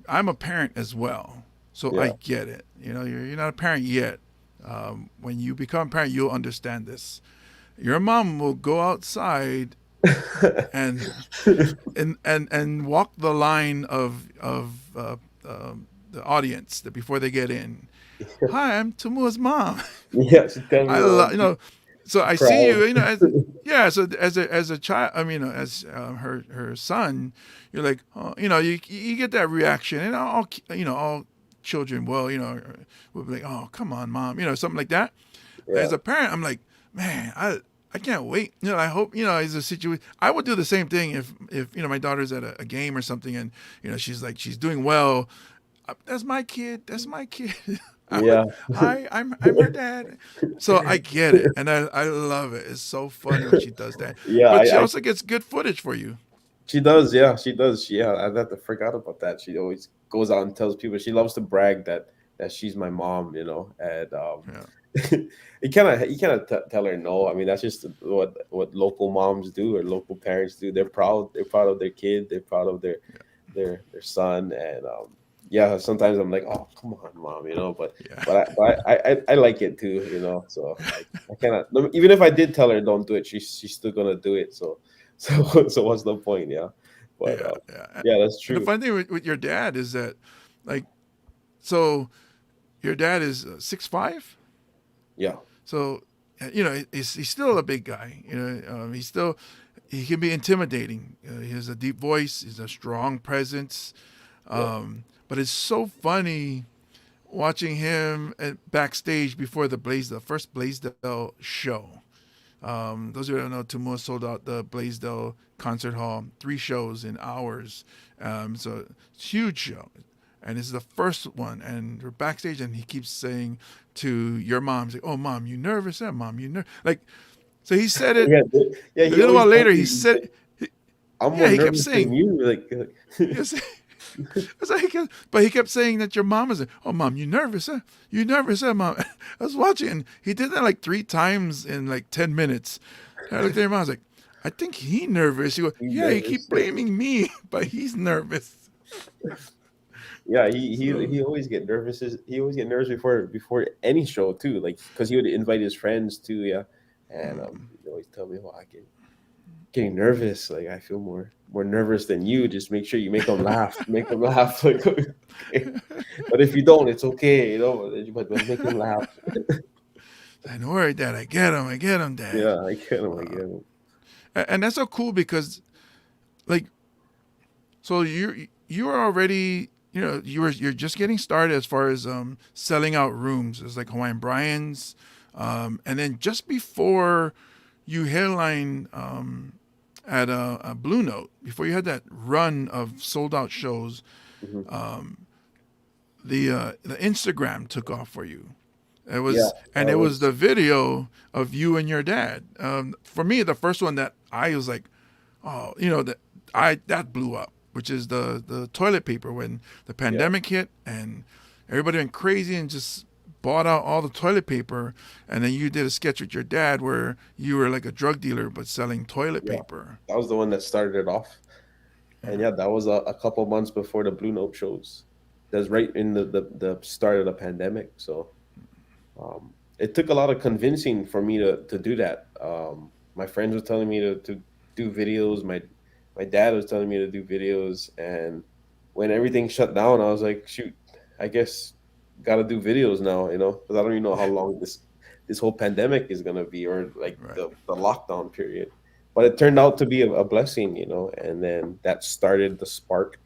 I'm a parent as well, so I Yeah. get it. You're not a parent yet. When you become a parent, you'll understand this. Your mom will go outside and and walk the line of the audience that before they get in. Hi, I'm Tumua's mom. Yeah, she tell me I all love So I see proud. you. As yeah. So as a child, I mean, as her son, you're like, oh, you get that reaction, and all children will be like, oh, come on, mom, something like that. Yeah. As a parent, I'm like, man, I can't wait. I hope as a situation. I would do the same thing if my daughter's at a game or something, and she's doing well. That's my kid. That's my kid. I would. Yeah. Hi, I'm her dad. So I get it, and I love it. It's so funny when she does that. Yeah, But she I also gets good footage for you. she does, yeah, she does. I forgot about that. She always goes out and tells people, she loves to brag that she's my mom, and Yeah. you cannot tell her no. I mean, that's just what local moms do, or local parents do. They're proud of their kid. They're proud of their son, and yeah. Sometimes I'm like, oh, come on, mom, but Yeah. I like it too, So I cannot, even if I did tell her don't do it, she's still gonna do it. So what's the point? Yeah, but Yeah. Yeah. yeah, that's And the true. funny thing with your dad is that, like, so your dad is 6'5". Yeah, So, he's still a big guy. He can be intimidating. He has a deep voice. He's a strong presence. yeah, But it's so funny watching him backstage before the first Blaisdell show. Those who don't know, Tumua sold out the Blaisdell concert hall, 3 shows in hours. So it's a huge show. and this is the first one, and we're backstage, and he keeps saying to your mom, he's like, "Oh, mom, you nervous? Yeah, mom, you like." So he said it. Yeah, yeah. A He little always while tells later, he me, said, he, I'm more yeah, he kept nervous than saying, you. he was, it's like, but he kept saying that your mom was like, "Oh, mom, you nervous? Huh? You nervous? Huh, mom?" I was watching, and he did that like 3 times in like 10 minutes. And I looked at your mom, I was like, "I think he nervous." She goes, he's "Yeah, he nervous. keep blaming me, but he's nervous." Yeah, he So, always get nervous. He always get nervous before any show too. Like because he would invite his friends too. Yeah, and he'd always tell me, "Well, I get getting nervous. Like I feel more nervous than you. Just make sure you make them laugh. Make them laugh. Like, okay. But if you don't, it's okay. You know, but make them laugh. don't worry, Dad. I get him. I get him, Dad. Yeah, I get him. I get him. And that's so cool because, like, so you're already, you're just getting started as far as selling out rooms. It's like Hawaiian Brian's, and then just before you headline at a Blue Note, before you had that run of sold out shows, Hmm. the Instagram took off for you. It Yeah, was, and that it was was. the video of you and your dad. For me, the first one that I was like, oh, that blew up, which is the toilet paper when the Yeah, pandemic hit and everybody went crazy and just bought out all the toilet paper, and then you did a sketch with your dad where you were like a drug dealer but selling toilet yeah. paper. That was the one that started it off. And Yeah, yeah, that was a couple months before the Blue Note shows. That's right in the start of the pandemic. So it took a lot of convincing for me to do that. My friends were telling me to do videos. My dad was telling me to do videos, and when everything shut down, I was like, shoot, I guess got to do videos now, you know, because I don't even know how long this whole pandemic is gonna be, or like right. the lockdown period. But it turned out to be a blessing, you know, and then that started the spark.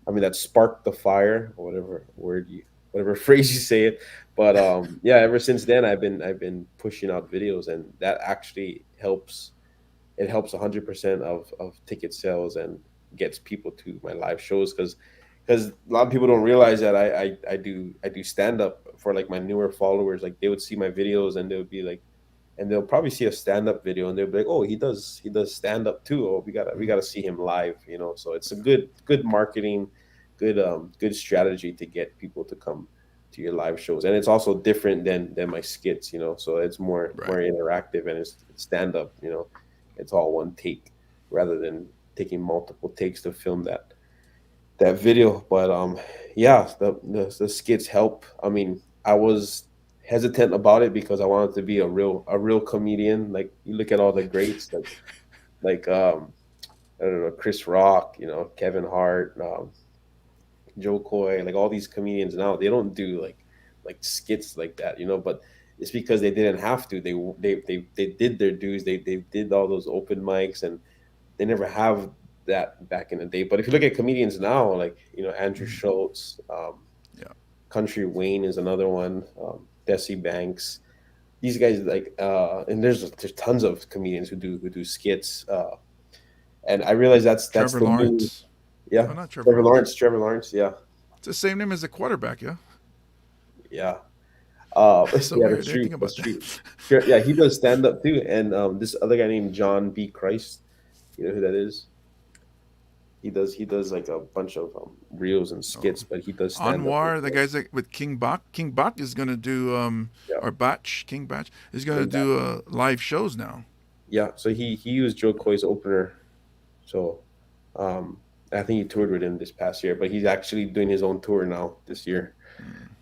I mean, that sparked the fire, or whatever phrase you say it. But yeah, ever since then, I've been pushing out videos, and that actually helps. It helps 100% of ticket sales and gets people to my live shows because a lot of people don't realize that I do stand up for like my newer followers. Like they would see my videos and they would be like, and they'll probably see a stand up video and they'll be like, oh, he does stand up too. Oh, we gotta see him live, you know. So it's a good marketing, good strategy to get people to come to your live shows. And it's also different than my skits, you know. So it's more Right. interactive and it's stand up, you know. It's all one take rather than taking multiple takes to film that video. But yeah, the skits help. I mean, I was hesitant about it because I wanted to be a real comedian. Like you look at all the greats, like I don't know, Chris Rock, you know, Kevin Hart, Joe Coy, like all these comedians now, they don't do like skits like that, you know. But it's because they didn't have to. They did their dues. They did all those open mics, and they never have that back in the day. But if you look at comedians now, like you know Andrew Schultz, Yeah. Country Wayne is another one, Bessie Banks. These guys and there's tons of comedians who do skits, and I realize that's Trevor the new, Lawrence. Oh, yeah. not Trevor Trevor Lawrence. Lawrence, Trevor Lawrence, yeah, It's the same name as the quarterback, yeah. yeah. So Yeah, weird. that's I didn't true. think about That's that. true. Sure, yeah, he does stand up too, and this other guy named John B. Christ, you know who that is? He does like a bunch of reels and Oh. skits, but he does stand up as Anwar, the well. guys like with King Bach. King Bach is gonna do Yeah, or Batch, King Batch is gonna came back. do live shows now. Yeah, so he used Joe Coy's opener. So um, I think he toured with him this past year, but he's actually doing his own tour now this year.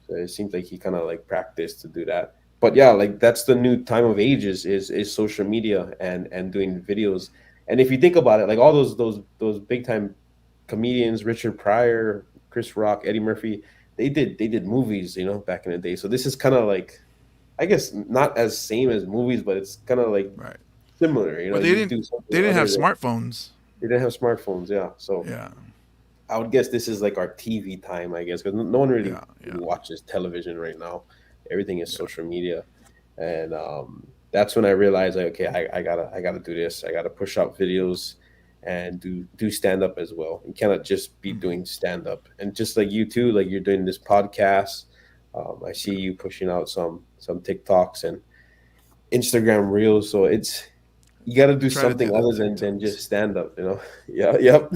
So it seems like he kind of like practiced to do that. But yeah, like that's the new time of age is social media and doing videos. And if you think about it, like all those big time comedians, Richard Pryor, Chris Rock, Eddie Murphy, they did movies, you know, back in the day. So this is kind of like, I guess not as same as movies, but it's kind of like Right. similar. You know, But they you didn't. do They something didn't have other than smartphones. they didn't have smartphones. Yeah, so Yeah. I would guess this is like our TV time, I guess, because no one really Yeah. Yeah. watches television right now. Everything is Yeah. social media, and that's when I realized, like, okay, I gotta do this. I gotta push out videos, and do stand up as well. You cannot just be doing stand up. And just like you too, like you're doing this podcast. I see you pushing out some TikToks and Instagram reels. So it's you got to I do try to something do the other than TikToks. just stand up. Yeah. Yep.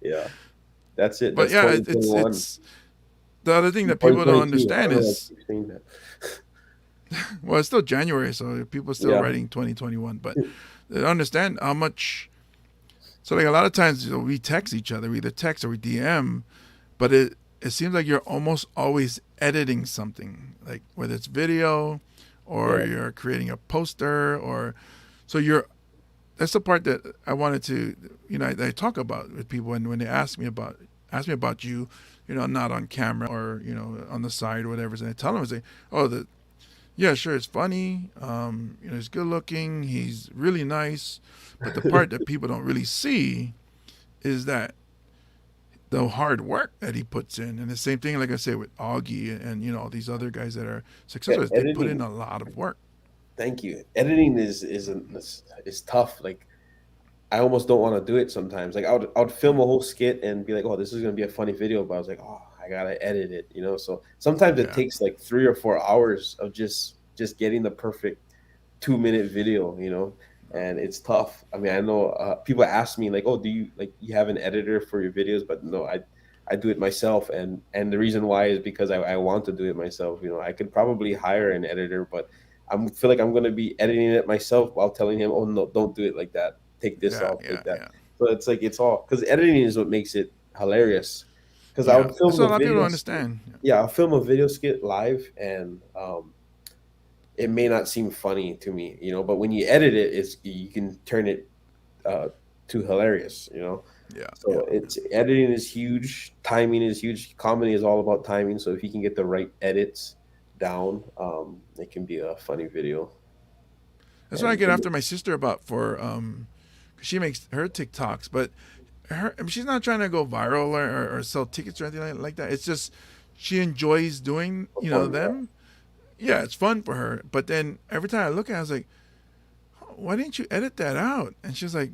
Yeah. That's it. But That's yeah, 2021. it's the other thing that people don't 2022. I understand don't know. I is, keep saying that. well, it's still January, so people are still Yeah. writing 2021, but they don't understand how much. So like a lot of times, we text each other, we either text or we DM, but it seems like you're almost always editing something, like whether it's video or Yeah. you're creating a poster, or so you're. That's the part that I wanted to, I talk about with people when they ask me about you, not on camera or on the side or whatever. And I tell them, I say, oh, yeah, sure, it's funny. He's good looking. He's really nice. But the part that people don't really see is that the hard work that he puts in. And the same thing, like I say, with Augie and these other guys that are Yeah. successful, is they put in Editing. a lot of work. Thank you. Editing is tough. Like I almost don't want to do it sometimes. Like I would film a whole skit and be like, oh, this is gonna be a funny video, but I was like, oh, I gotta edit it. So sometimes it Yeah, takes like 3 or 4 hours of just getting the perfect 2 minute video. And it's tough. I mean, I know people ask me like, oh, do you like you have an editor for your videos? But no, I do it myself, and the reason why is because I want to do it myself. I could probably hire an editor, but feel like I'm going to be editing it myself while telling him, oh no, don't do it like that. Take this yeah, off, yeah, take that. yeah, So it's like it's all because editing is what makes it hilarious. Because I yeah. would That's film what the a lot of people don't video, understand. yeah, I'll film a video skit live, and it may not seem funny to me, but when you edit it, you can turn it uh, to hilarious. Yeah, yeah, So it's editing is huge, timing is huge. Comedy is all about timing. So if you can get the right edits down, it can be a funny video. that's what I And get after my sister about for 'cause she makes her TikToks, but I mean, she's not trying to go viral or sell tickets or anything like that. It's just she enjoys doing fun, yeah. them. Yeah, it's fun for her. But then every time I look at it, I was like, why didn't you edit that out? And she's like,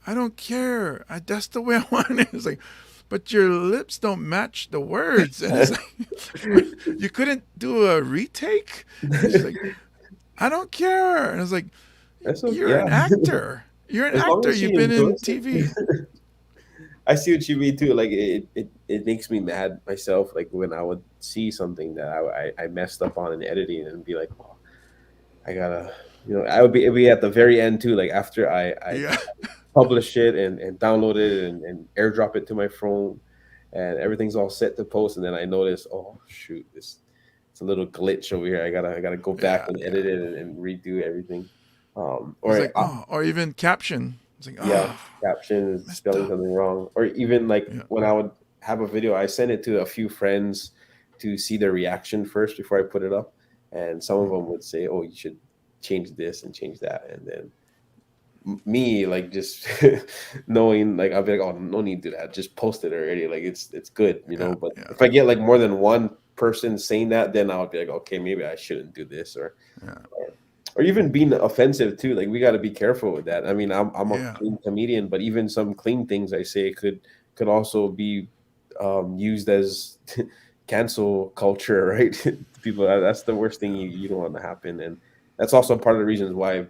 I don't care. That's the way I want it. It's like, but your lips don't match the words. And it's like, you couldn't do a retake? And she's like, I don't care. And I was like, you're Yeah. an actor. You're an As long actor. as she You've been in enjoys TV. it. I see what you mean too. Like it makes me mad myself. Like when I would see something that I messed up on in editing and be like, oh, I gotta, I would be it'd be at the very end too. Like after I Yeah. publish it and download it and airdrop it to my phone, and everything's all set to post, and then I notice, oh shoot, it's a little glitch over here. I gotta go back Yeah. and Yeah. edit it and redo everything. It's Or like, oh, or even caption. It's like, yeah, oh, caption is messed spelling up. something wrong. Or even like Yeah. when I would have a video, I send it to a few friends to see their reaction first before I put it up, and some of them would say, oh, you should change this and change that, and then me like just knowing like I'll be like, oh, no need to do that, just post it already, like it's good, Yeah. but Yeah. if I get like more than one person saying that, then I'll be like, okay, maybe I shouldn't do this, Yeah. or even being offensive too. Like we got to be careful with that. I mean, I'm a Yeah. clean comedian, but even some clean things I say could also be used as cancel culture, right? People, that's the worst thing you don't want to happen, and that's also part of the reasons why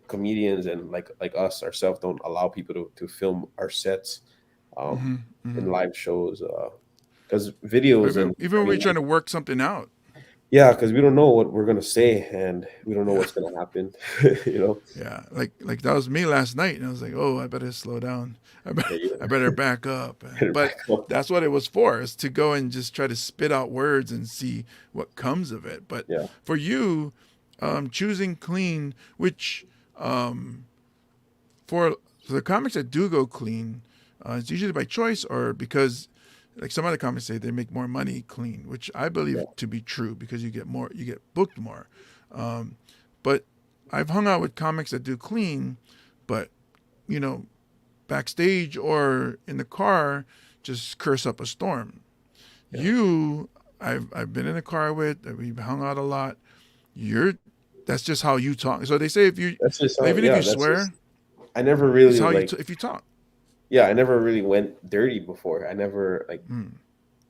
comedians and like us ourselves don't allow people to film our sets um, Hmm. in Hmm. live shows because Or videos even, and even I when we're mean, trying to work something out. yeah, because we don't know what we're gonna say and we don't know Yeah. what's gonna happen. you know, Yeah. Like that was me last night. And I was like, oh, I better slow down. yeah, you I better back up. better But back up. that's what it was for, is to go and just try to spit out words and see what comes of it. But Yeah, for you, choosing clean, which for the comics that do go clean, it's usually by choice or because, like some other comics say, they make more money clean, which I believe yeah, to be true because you get booked more. But I've hung out with comics that do clean, but you know, backstage or in the car, just curse up a storm. yeah. You, I've been in a car with, we've hung out a lot. You're, that's just how you talk. So they say if you, That's just how. even if Yeah, you that's just swear, I never It's really how like, if you talk. yeah, I never really went dirty before. I never like Mm,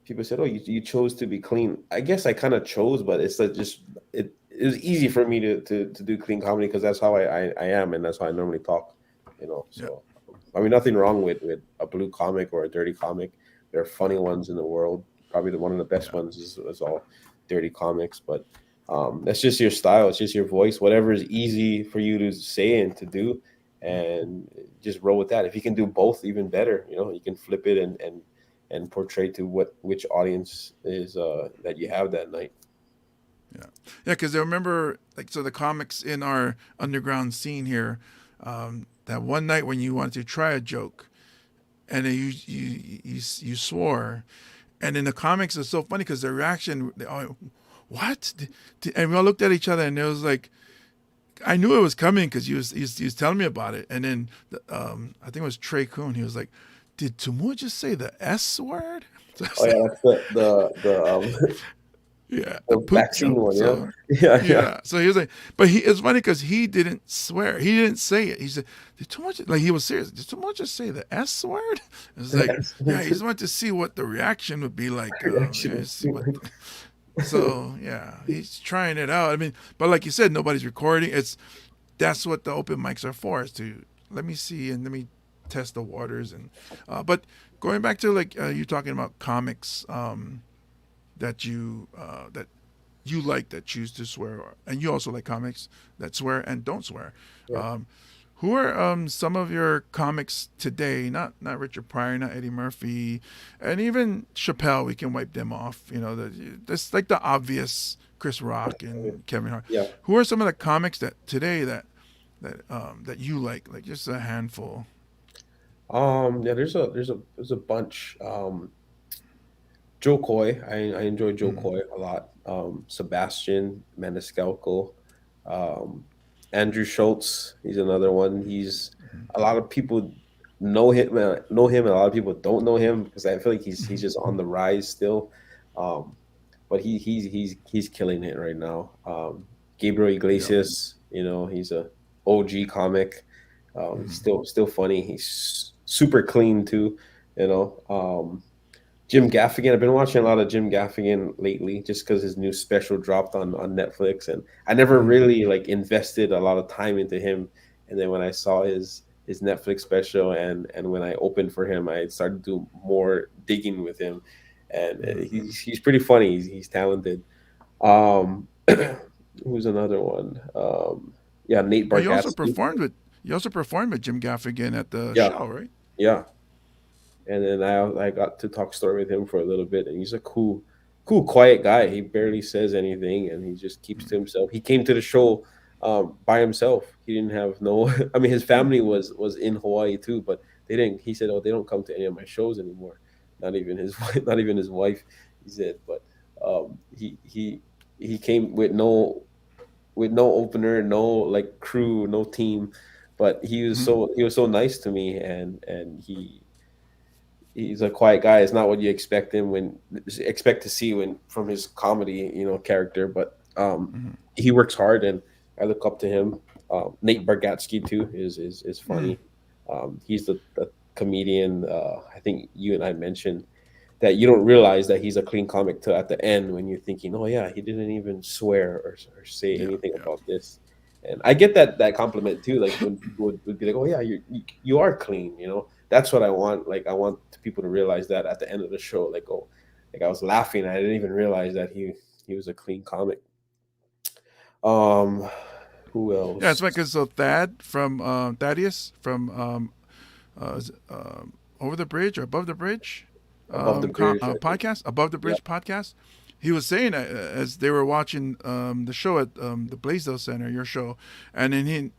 people said, "Oh, you chose to be clean." I guess I kind of chose, but it's like just it was easy for me to do clean comedy because that's how I am, and that's how I normally talk. yeah, So I mean, nothing wrong with a blue comic or a dirty comic. There are funny ones in the world. Probably one of the best yeah, ones is all dirty comics, but that's just your style. It's just your voice. Whatever is easy for you to say and to do, and just roll with that. If you can do both, even better. You can flip it and portray to which audience is that you have that night. yeah, yeah. Because I remember, like, so the comics in our underground scene here, that one night when you wanted to try a joke, and then you swore, and in the comics it's so funny because the reaction, they all, what? And we all looked at each other, and it was like, I knew it was coming because he was telling me about it, and then I think it was Trey Coon. He was like, "Did Tumua just say the S word?" So I Oh was yeah, like, that's the "Yeah, the the poop vaccine joke." one, yeah, So yeah, yeah, so he was like, but it's funny because he didn't swear. He didn't say it. He said, "Did Tumua like he was serious? Did Tumua just say the S word?" It was like, yeah. yeah, he just wanted to see what the reaction would be like. Yeah, Reaction. see what. So yeah, he's trying it out. I mean, but like you said, nobody's recording. That's what the open mics are for, is to let me see and let me test the waters. And but going back to, like, you talking about comics, that you like, that choose to swear, and you also like comics that swear and don't swear. Yeah. um, who are some of your comics today? Not Richard Pryor, not Eddie Murphy, and even Chappelle. We can wipe them off. That's like the obvious, Chris Rock and Kevin Hart. Yeah. Who are some of the comics that today that you like just a handful? Yeah, there's a bunch. Joe Coy, I enjoy Joe Mm, Coy a lot. Sebastian Maniscalco, um, Andrew Schultz, he's another one. He's a lot of people know him, and a lot of people don't know him because I feel like he's just on the rise still. Um, but he's killing it right now. Gabriel yep. Iglesias, he's a OG comic. Still funny. He's super clean too. You know. Jim Gaffigan. I've been watching a lot of Jim Gaffigan lately, just because his new special dropped on Netflix, and I never Mm, really like invested a lot of time into him. And then when I saw his Netflix special, and when I opened for him, I started to do more digging with him, and he's pretty funny. He's talented. Um, who's another one? Yeah, Nate oh, Bargatze. you also performed with Jim Gaffigan at the Yeah, show, right? yeah. And then I got to talk story with him for a little bit, and he's a cool, quiet guy. He barely says anything, and he just keeps to himself. He came to the show by himself. He didn't have no. I mean, his family was in Hawaii too, but they didn't. He said, "Oh, they don't come to any of my shows anymore. Not even his wife. Not even his wife." He said, but he came with no opener, no like crew, no team, but he was so nice to me, and he's a quiet guy. It's not what you expect to see when from his comedy, character. But he works hard, and I look up to him. Nate Bargatze too is Mm, funny. He's the comedian. I think you and I mentioned that you don't realize that he's a clean comic till at the end when you're thinking, oh yeah, he didn't even swear or say yeah, anything yeah. about this. And I get that compliment too. Like when people would be like, "Oh yeah, you are clean," That's what I want. Like I want people to realize that at the end of the show, like, oh, like I was laughing. I didn't even realize that he was a clean comic. Um, who Yeah, it's else? like, because so Thad from Thaddeus from Over the Bridge or Above the Bridge, Above the bridge, I think. podcast, Above the Yeah, Bridge podcast. He was saying that as they were watching the show at the Blaisdell Center, your show, and then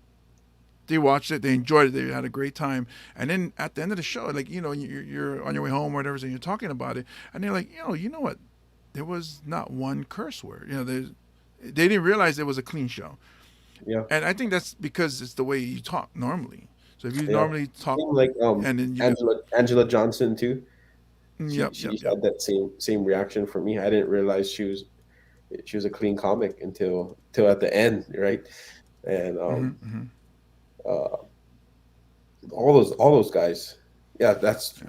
they watched it, they enjoyed it, they had a great time, and then at the end of the show, like, you're on your way home or whatever, and you're talking about it, and they're like, you know what, there was not one curse word. They didn't realize it was a clean show, yeah, and I think that's because it's the way you talk normally. So if you yeah. normally talk, Same like and then you get, Angela Johnson too. She yep, she yep, just yep. had that same reaction for me. I didn't realize she was a clean comic until at the end, right? And Hmm, hmm. uh, all those guys. Yeah, that's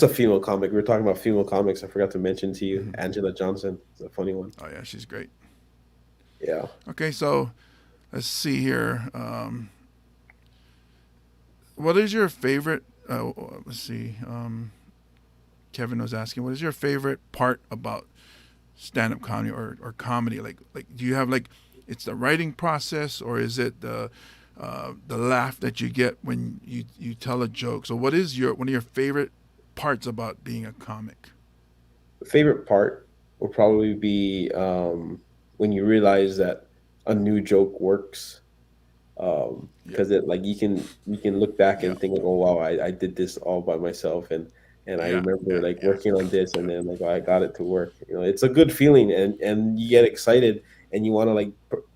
a female comic. We were talking about female comics. I forgot to mention to you, Angela Johnson. It's a funny one. Oh yeah, she's great. Yeah. Okay, so let's see here. What is your favorite? Let's see. Kevin was asking, what is your favorite part about stand-up comedy or comedy? Like, do you have like, it's the writing process, or is it the laugh that you get when you tell a joke? So, what is one of your favorite parts about being a comic? Favorite part will probably be when you realize that a new joke works, Yeah, because it like you can look back yeah, and think like, oh wow, I did this all by myself, and I yeah, remember yeah, like yeah, working on this, and then like, oh, I got it to work. It's a good feeling, and you get excited, and you want to like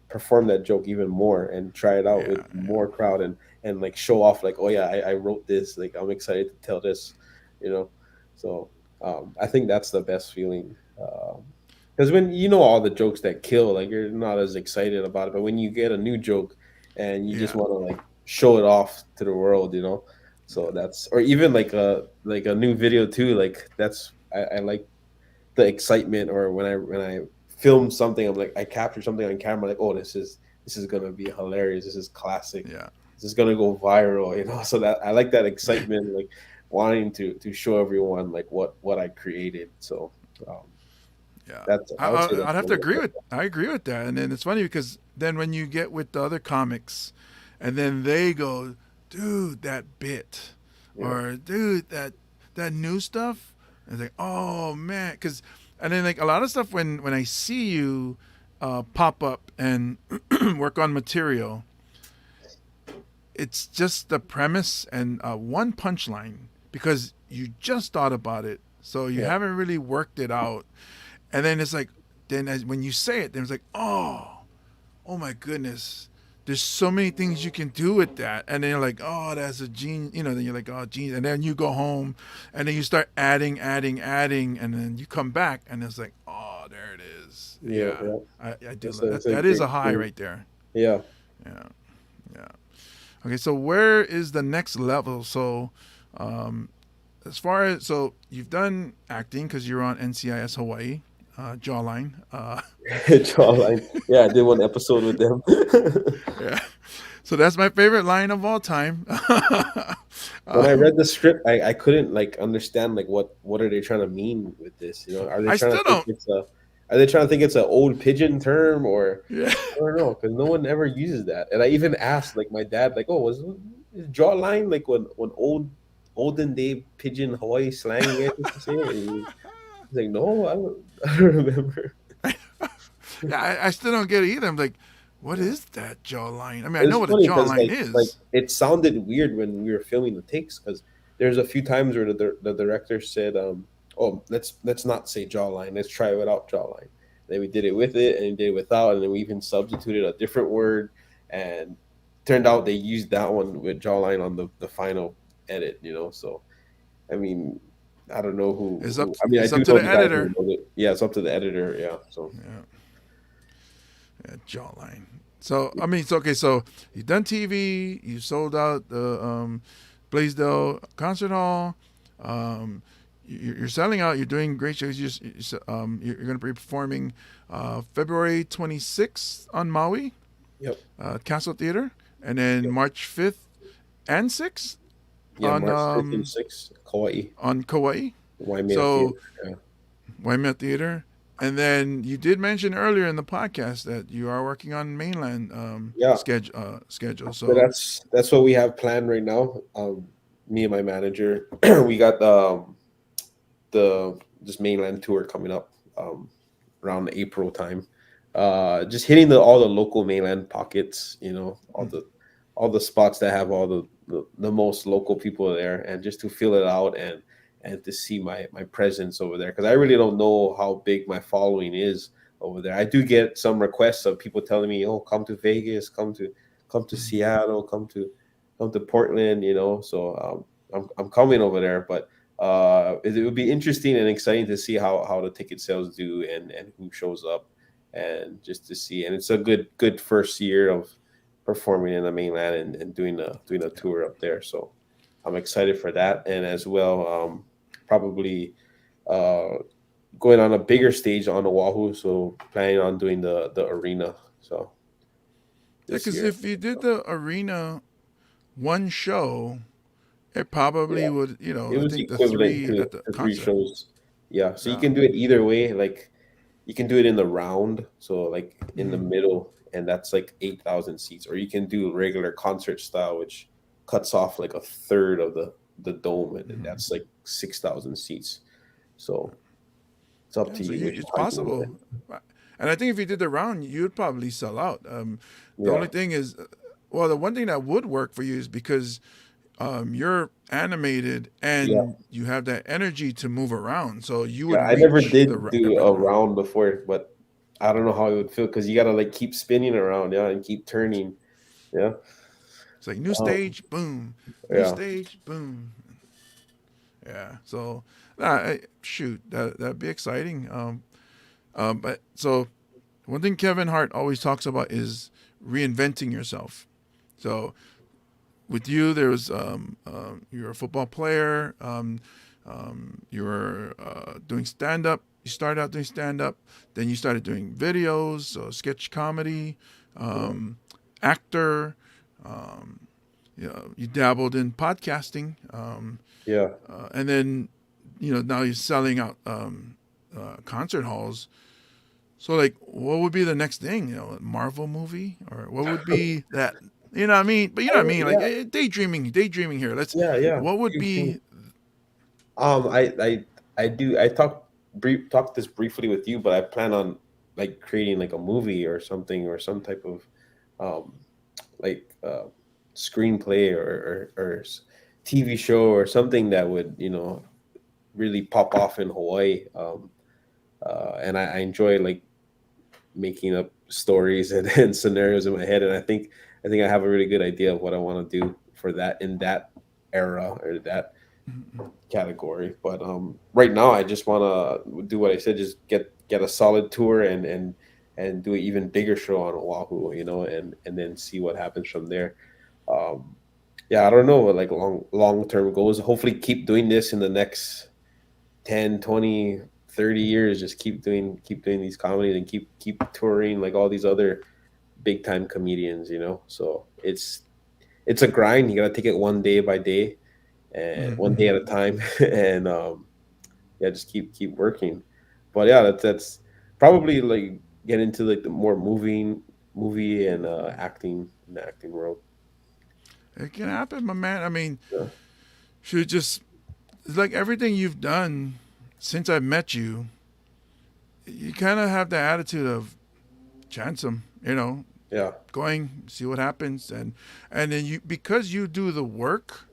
perform that joke even more and try it out with yeah, more crowd, and like show off like, oh yeah, I wrote this, like I'm excited to tell this, you know so I think that's the best feeling. Because when you know all the jokes that kill, like you're not as excited about it. But when you get a new joke and you just yeah, want to like show it off to the world. So that's, or even like a new video too. Like I like the excitement, or when I film something, I'm like I capture something on camera, like, oh, this is gonna be hilarious. This is classic. yeah, This is gonna go viral. So that I like that excitement, like wanting to show everyone like what I created. So um, yeah. I would say I'd that's have to one of agree the with. I agree with that, and then it's funny because then when you get with the other comics, and then they go, dude, that bit, yeah. or dude, that new stuff. And it's like, oh man, because and then like a lot of stuff when I see you pop up and work on material, it's just the premise and one punchline because you just thought about it, so you Yeah. haven't really worked it out, and then it's like, then when you say it, then it's like, oh my goodness, there's so many things you can do with that, and then you're like, oh, that's a genius, then you're like, oh, genius, and then you go home, and then you start adding, and then you come back, and it's like, oh, there it is, Yeah, yeah, yeah. I do That's love a, that. that's a That is great a high feeling. right there, Yeah. yeah, yeah. Okay, so where is the next level? So, um, as far as so you've done acting because you're on NCIS Hawaii, Jawline. Jawline. Yeah, I did one episode with them. Yeah, so that's my favorite line of all time. When I um, read the script, I couldn't like understand like what are they trying to mean with this? Are they I trying still to think don't. it's an old pigeon term, or Yeah, I don't know, because no one ever uses that. And I even asked like my dad, like, oh, is jawline like when olden day pigeon Hawaii slang you guys used to say it? And he's like, no, I don't, I don't remember. yeah. I still don't get it either. I'm like, what is that jawline? I mean, I know It's what a funny because jawline like is. it sounded weird when we were filming the takes, because there's a few times where the director said, "Oh, let's not say jawline. Let's try it without jawline." Then we did it with it, and we did it without, and then we even substituted a different word, and turned out they used that one with jawline on the final edit. So I mean, I don't know who. I mean, I It's do up to know the the guy who editor. wrote it. Yeah, it's up to the editor. Yeah, so Yeah, yeah, jawline. So I mean, it's okay. So you've done TV. You sold out the Blaisdell Concert Hall. Um, you're selling out. You're doing great shows. You're going to be performing February 26th on Maui, yep, Castle Theater, and then yep. March 5th and 6th Yeah, on March 5th and 6th, Kauai. Kauai. Waimea So Theater. Yeah. Waimea Theater. And then you did mention earlier in the podcast that you are working on mainland Yeah. schedule. So So that's what we have planned right now. Me and my manager, we got the this mainland tour coming up around April time. Just hitting all the local mainland pockets, all the spots that have all the most local people there, and just to fill it out, and to see my presence over there, because I really don't know how big my following is over there. I do get some requests of people telling me, "Oh, come to Vegas, come to Seattle, come to Portland," So I'm coming over there, but it would be interesting and exciting to see how the ticket sales do, and who shows up, and just to see. And it's a good first year performing in the mainland and doing a tour up there. So I'm excited for that, and as well, probably uh, going on a bigger stage on Oahu. So planning on doing the arena. So Yeah, this because year, if you did the arena one show, it probably yeah, would. it I was think the equivalent three to at the the three concert. shows. Yeah, so you Yeah. can do it either way. Like you can do it in the round, so like in the Mm-hmm. middle, and that's like 8,000 seats, or you can do regular concert style, which cuts off like a third of the dome, and Mm-hmm. that's like 6,000 seats. So it's up Yeah, to so you you which it's one you want possible. And I think if you did the round, you'd probably sell out. The only Yeah, thing is, well, the one thing that would work for you is because you're animated yeah, and you have that energy to move around, so you would yeah. I never reach did do a everyone. round before, but I don't know how it would feel because you gotta like keep spinning around, yeah, and keep turning, yeah, It's like new um, stage, boom, new yeah, stage, boom. Yeah. So, shoot, that'd be exciting. But so one thing Kevin Hart always talks about is reinventing yourself. So with you, there was you're a football player. You were doing stand up. You started out doing stand up. Then you started doing videos, so sketch comedy, yeah, um, actor. Um, you dabbled in podcasting, yeah. and then now you're selling out concert halls. So like, what would be the next thing? A Marvel movie, or what would be that? You know what I mean? But you know what I mean? Like Yeah, daydreaming here. Let's. yeah, yeah. What would Huge thing. be? Um, I, I, I do. I talked this briefly with you, but I plan on like creating like a movie or something or some type of, um, like screenplay or TV show or something that would really pop off in Hawaii. And I enjoy like making up stories and scenarios in my head, and I think I have a really good idea of what I want to do for that in that era or that category. But right now, I just want to do what I said: just get a solid tour and do an even bigger show on Oahu, and then see what happens from there. Um, yeah, I don't know what like long term goals. Hopefully, keep doing this in the next 10, 20, 30 years. Just keep doing these comedies and keep touring like all these other big time comedians. So it's a grind. You gotta take it one day by day and one day at a time, and yeah, just keep working. But yeah, that's probably like get into like the more movie and acting in the acting world. It can happen, my man. I mean, Yeah, should just it's like everything you've done since I've met you. You kind of have the attitude of chance them. yeah, Going see what happens, and then you because you do the work.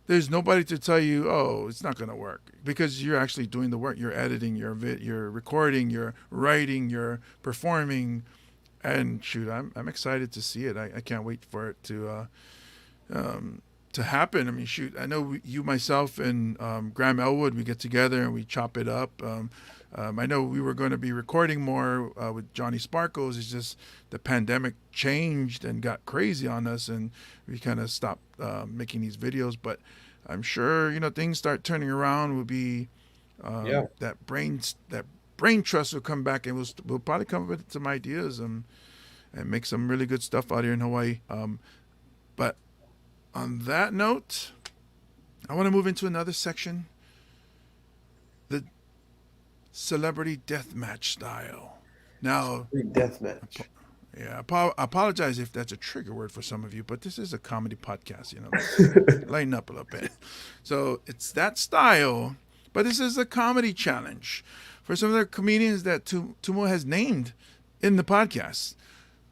There's nobody to tell you, oh, it's not going to work because you're actually doing the work. You're editing, you're recording, you're writing, you're performing, and shoot, I'm excited to see it. I can't wait for it to happen. I mean, shoot, I know you, myself, and Graham Elwood, we get together and we chop it up. I know we were going to be recording more with Johnny Sparkles. It's just the pandemic changed and got crazy on us, and we kind of stopped making these videos. But I'm sure things start turning around. Will be yeah. that brain trust will come back, and we'll probably come up with some ideas and make some really good stuff out here in Hawaii. But on that note, I want to move into another section, the celebrity deathmatch style. Now, Big death match. yeah, I apologize if that's a trigger word for some of you, but this is a comedy podcast. Let's lighten up a little bit. So it's that style, but this is a comedy challenge for some of the comedians that Tumua has named in the podcast.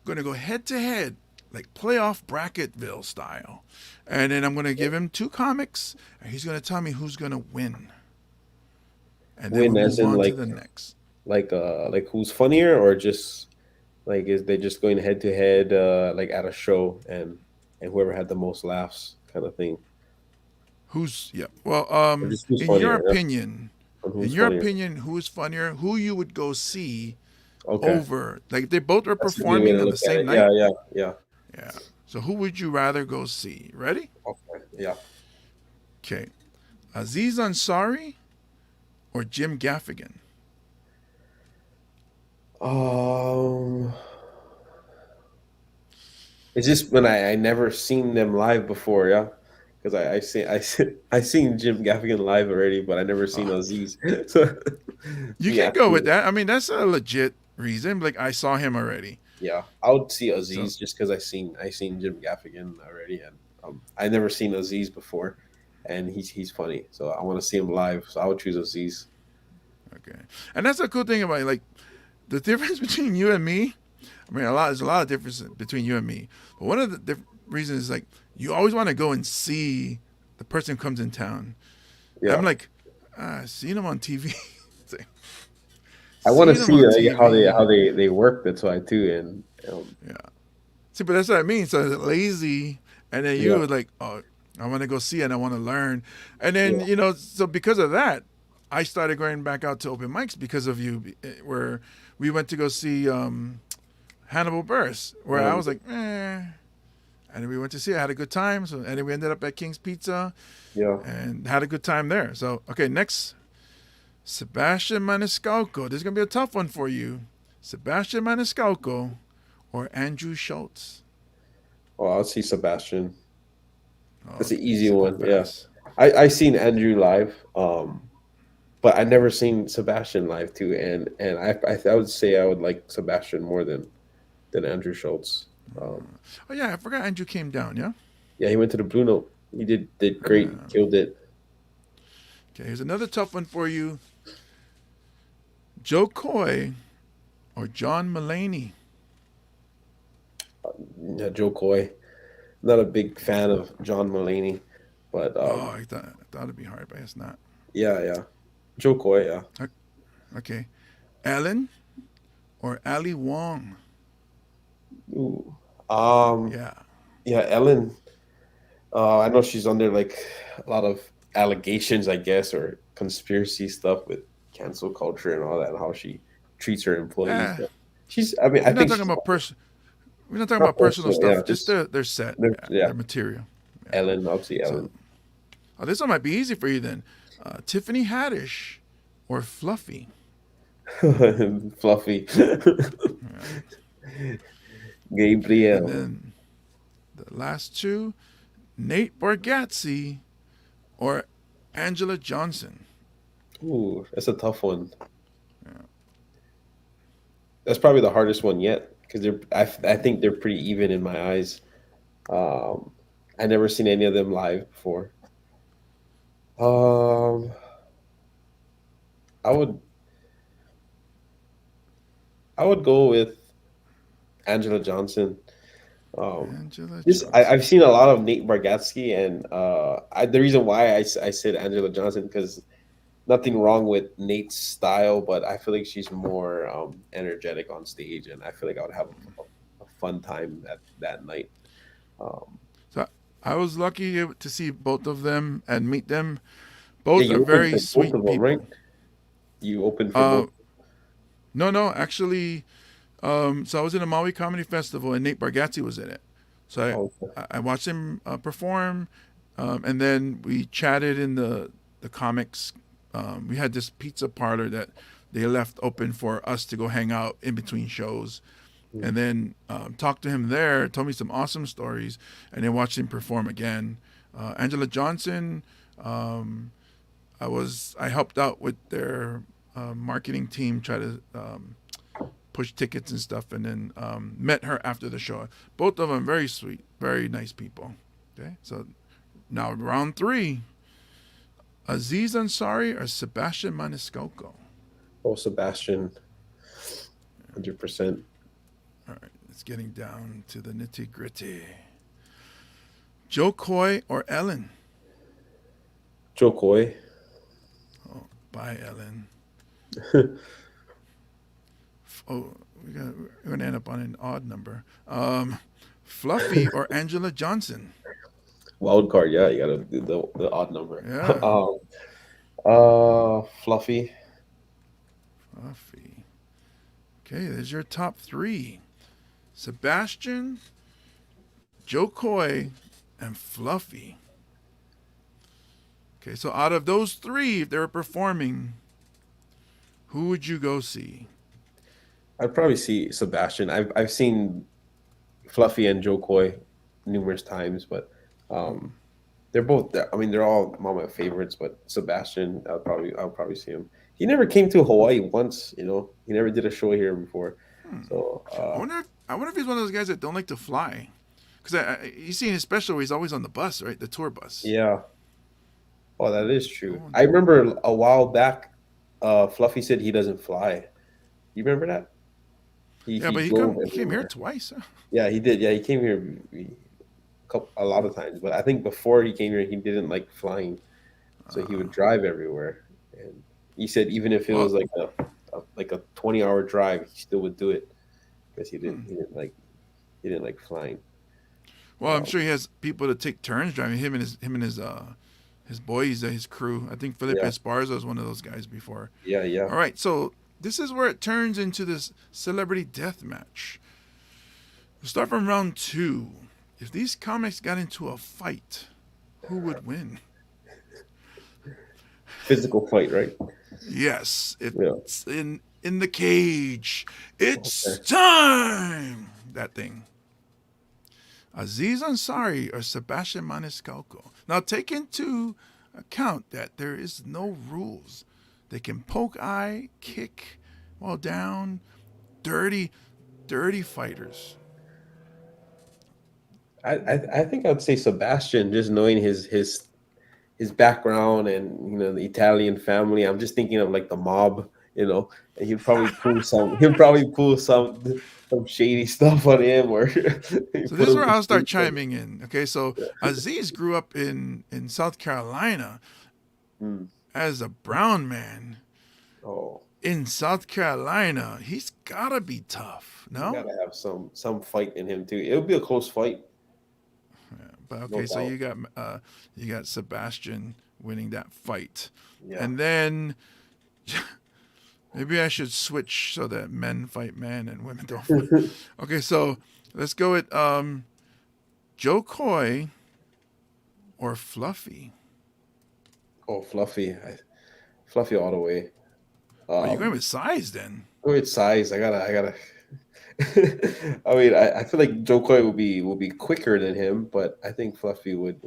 Going to go head to head, like playoff Bracketville style. And then I'm going to give him two comics, and he's going to tell me who's going to win. And then we'll Win as move in on to the next. like who's funnier or just like is they just going head to head like at a show and whoever had the most laughs kind of thing. Yeah. Well, Or just who's in your funnier, yeah. opinion, Or who's funnier. who is funnier? Who you would go see Okay. over? Like they both are That's a good way performing to on look the at same it. Yeah, night. yeah, yeah. Yeah. So who would you rather go see? Ready? Okay. Yeah. Okay. Aziz Ansari or Jim Gaffigan? Um, it's just when I never seen them live before, yeah. Because I seen Jim Gaffigan live already, but I never seen Oh, Aziz. So you me can go with asking, that. I mean, that's a legit reason. Like I saw him already. yeah, I would see So Aziz just because I seen Jim Gaffigan already, and I never seen Aziz before, and he's funny, so I want to see him live. So I would choose Aziz. okay, and that's a cool thing about it. Like the difference between you and me. I mean, there's a lot of difference between you and me. But one of the reasons is like you always want to go and see the person who comes in town. I'm Yeah, like, I've seen him on TV. It's like, I want to seen him see on like, how TV. they work. That's why too, and Yeah. See, but that's what I mean. So lazy, and then you yeah, were like, oh, I want to go see it and I want to learn. And then, yeah, so because of that, I started going back out to open mics because of you, where we went to go see Hannibal Buress, where I was like, eh. And we went to see it, had a good time. So, and then we ended up at King's Pizza yeah. and had a good time there. So, okay, next, Sebastian Maniscalco. This is going to be a tough one for you. Sebastian Maniscalco or Andrew Schultz? Oh, I'll see Sebastian. That's an Okay, easy second one. Yeah, pass. I seen Andrew live, but I never seen Sebastian live too. And I would say I would like Sebastian more than Andrew Schultz. Oh yeah, I forgot Andrew came down. Yeah. Yeah, he went to the Blue Note. He did great, Yeah. killed it. Okay, here's another tough one for you. Joe Coy or John Mulaney? Yeah, Joe Coy. Not a big fan of John Mulaney, but Oh, I thought it'd be hard, but it's not. yeah, Joe Coy. Yeah. Okay, Ellen or Ali Wong? Ooh. Um. Yeah. Yeah, Ellen. I know she's under like a lot of allegations, I guess, or conspiracy stuff with cancel culture and all that, and how she treats her employees. Eh, But she's, I mean, I we're not think talking she's about We're not talking not about personal personal. Yeah, stuff. Just just their set. Yeah, yeah, their material. Yeah. Ellen, obviously So, Ellen. this one might be easy for you then. Tiffany Haddish or Fluffy? Fluffy. And Gabriel. then the last two, Nate Bargatze or Angela Johnson. Ooh, that's a tough one. That's probably the hardest one yet because I think they're pretty even in my eyes. Um, I never seen any of them live before. Um, I would I would go with Angela Johnson. Angela Just Johnson. I've seen a lot of Nate Bargatze, and the reason why I said Angela Johnson because nothing wrong with Nate's style, but I feel like she's more energetic on stage, and I feel like I would have a fun time that night. Um, So I was lucky to see both of them and meet them. yeah, Both are you opened very for both sweet of them, right? people. You opened for Uh, both. no, actually, so I was in a Maui Comedy Festival and Nate Bargatze was in it. So Oh, okay. I watched him perform, and then we chatted in the comics. We had this pizza parlor that they left open for us to go hang out in between shows, and then talked to him there. Told me some awesome stories, and then watched him perform again. Angela Johnson. I helped out with their marketing team, try to push tickets and stuff, and then met her after the show. Both of them very sweet, very nice people. Okay, so now round three: Aziz Ansari or Sebastian Maniscalco. Oh, Sebastian, 100%. All right, it's getting down to the nitty gritty. Joe Coy or Ellen? Joe Coy. Oh, bye, Ellen. Oh, we're gonna end up on an odd number. Fluffy or Angela Johnson? Wild card, yeah, you gotta do the odd number. Yeah, Fluffy. Fluffy. Okay, there's your top three. Sebastian Joe Coy, and Fluffy. Okay, so out of those three, if they were performing, who would you go see? I'd probably see Sebastian. I've seen Fluffy and Joe Coy numerous times, but they're both. I mean, they're all my favorites. But Sebastian, I'll probably see him. He never came to Hawaii once. You know, he never did a show here before. So I wonder if he's one of those guys that don't like to fly. Because you see in his special where he's always on the bus, right? The tour bus. yeah. Oh, that is true. I remember a while back, Fluffy said he doesn't fly. You remember that? Yeah, but he drove came here everywhere. twice. Huh? Yeah, he did. Yeah, he came here a lot of times. But I think before he came here, he didn't like flying, so he would drive everywhere. And he said even if it was Well, like a 20-hour drive, he still would do it because he didn't like flying. well, I'm sure he has people to take turns driving. Him and his boys, his crew. I think Felipe Yeah, Esparza was one of those guys before. yeah, yeah. All right, so this is where it turns into this celebrity death match. We'll start from round 2. If these comics got into a fight, who would win? Physical fight, right? Yes, Yeah. it's in the cage. It's Okay. time. That thing. Aziz Ansari or Sebastian Maniscalco. Now take into account that there is no rules. They can poke eye, kick while down. Dirty fighters. I think I'd say Sebastian, just knowing his background and the Italian family. I'm just thinking of like the mob, and he'll probably pull some shady stuff on him or So this is where I'll start chiming in. Okay, so Aziz grew up in South Carolina as a brown man. Oh, In South Carolina, he's gotta be tough. you No? gotta have some fight in him too. It'll be a close fight. But No okay, so doubt. you got Sebastian winning that fight. Yeah. And then maybe I should switch so that men fight men and women don't fight. Okay, so let's go with Joe Coy or Fluffy. Oh, Fluffy all the way. Are you going with size then? Go with size. I gotta. I mean, I feel like Joe Coy will be quicker than him, but I think Fluffy would.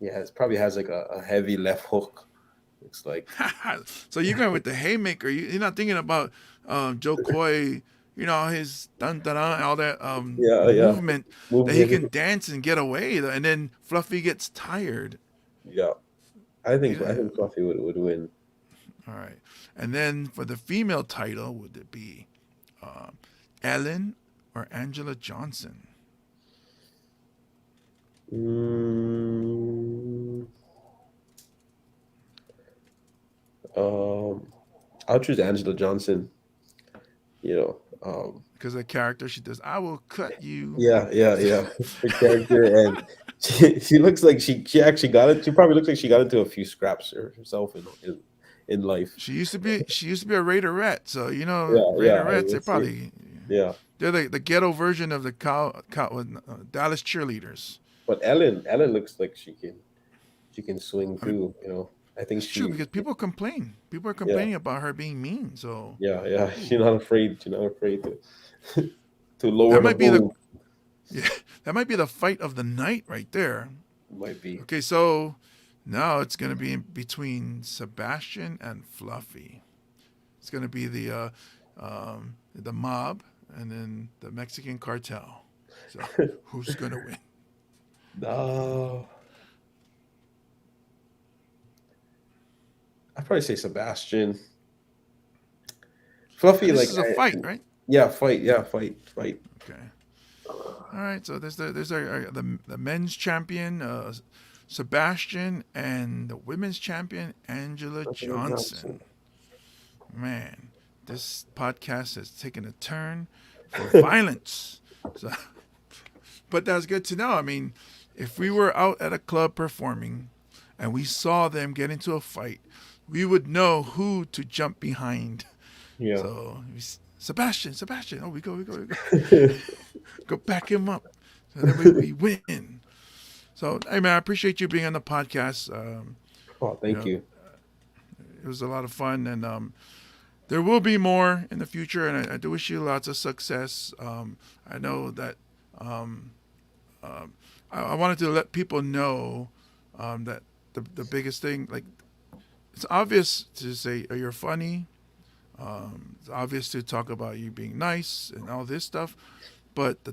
Yeah, it probably has like a heavy left hook. Looks like. So you're going with the haymaker. You're not thinking about Joe Coy, his dun dun dun, all that Yeah, yeah. movement that he can dance and get away. And then Fluffy gets tired. Yeah, I think Yeah. Fluffy would win. All right. And then for the female title, would it be Ellen or Angela Johnson? I'll choose Angela Johnson. Because the character she does, I will cut you. Yeah. Her character, and she looks like she actually got it. She probably looks like she got into a few scraps herself in life. She used to be a Raiderette, so Yeah, Raiderettes. They're the ghetto version of the Dallas cheerleaders. But Ellen looks like she can swing too. I think It's true because people complain. People are complaining about her being mean. So yeah. She's not afraid. She's not afraid to to lower that might be boom. that might be the fight of the night right there. Might be. Okay, so now it's going to be between Sebastian and Fluffy. It's going to be the mob and then the Mexican cartel. So who's going to win? No. I'd probably say Sebastian. Fluffy, This like is a fight, right? Yeah, fight. Okay. All right. So there's the men's champion Sebastian and the women's champion Angela Johnson. Man, this podcast has taken a turn for violence. So, but that's good to know. I mean, if we were out at a club performing and we saw them get into a fight, we would know who to jump behind. Yeah. So Sebastian. Oh, we go. Go back him up. and then we win. So, hey man, I appreciate you being on the podcast. Oh, You thank know, you. it was a lot of fun, and there will be more in the future. And I do wish you lots of success. I know that um, I wanted to let people know that the biggest thing, like, it's obvious to say, oh, you're funny. It's obvious to talk about you being nice and all this stuff. But the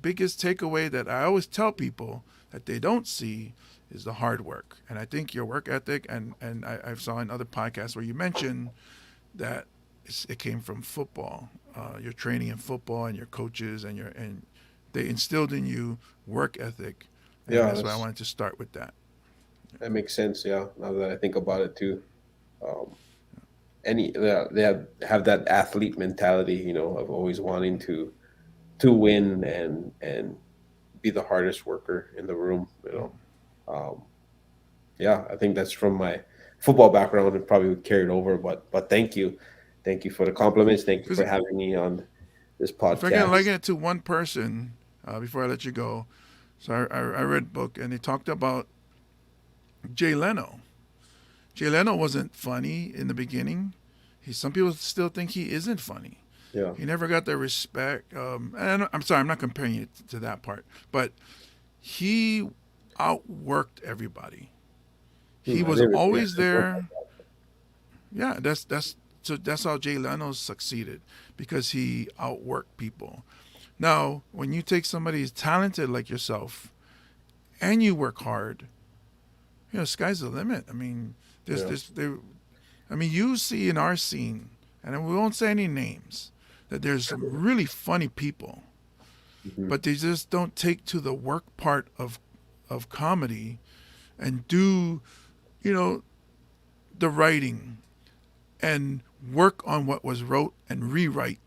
biggest takeaway that I always tell people that they don't see is the hard work. And I think your work ethic, and I saw in other podcasts where you mentioned that it came from football, your training in football and your coaches and they instilled in you work ethic. And Yeah, that's why I wanted to start with that. that makes sense. Yeah, now that I think about it too. Um, they have that athlete mentality, of always wanting to win and be the hardest worker in the room. Um, yeah, I think that's from my football background and probably carried over. But thank you for the compliments. Thank you Because for having me on this if I can liken podcast. it to one person before I let you go, so I read a book and they talked about Jay Leno. Jay Leno wasn't funny in the beginning. Some people still think he isn't funny. Yeah, He never got the respect. And I'm sorry, I'm not comparing it to that part, but he outworked everybody. He I was never yeah, always never thought there. Yeah, that's how Jay Leno succeeded because he outworked people. Now, when you take somebody who's talented like yourself and you work hard, sky's the limit. I mean, about that. you see in our scene, and we won't say any names, that there's some really funny people, Yeah. Hmm. but they just don't take to the work part of comedy and do, you know, the writing and work on what was wrote and rewrite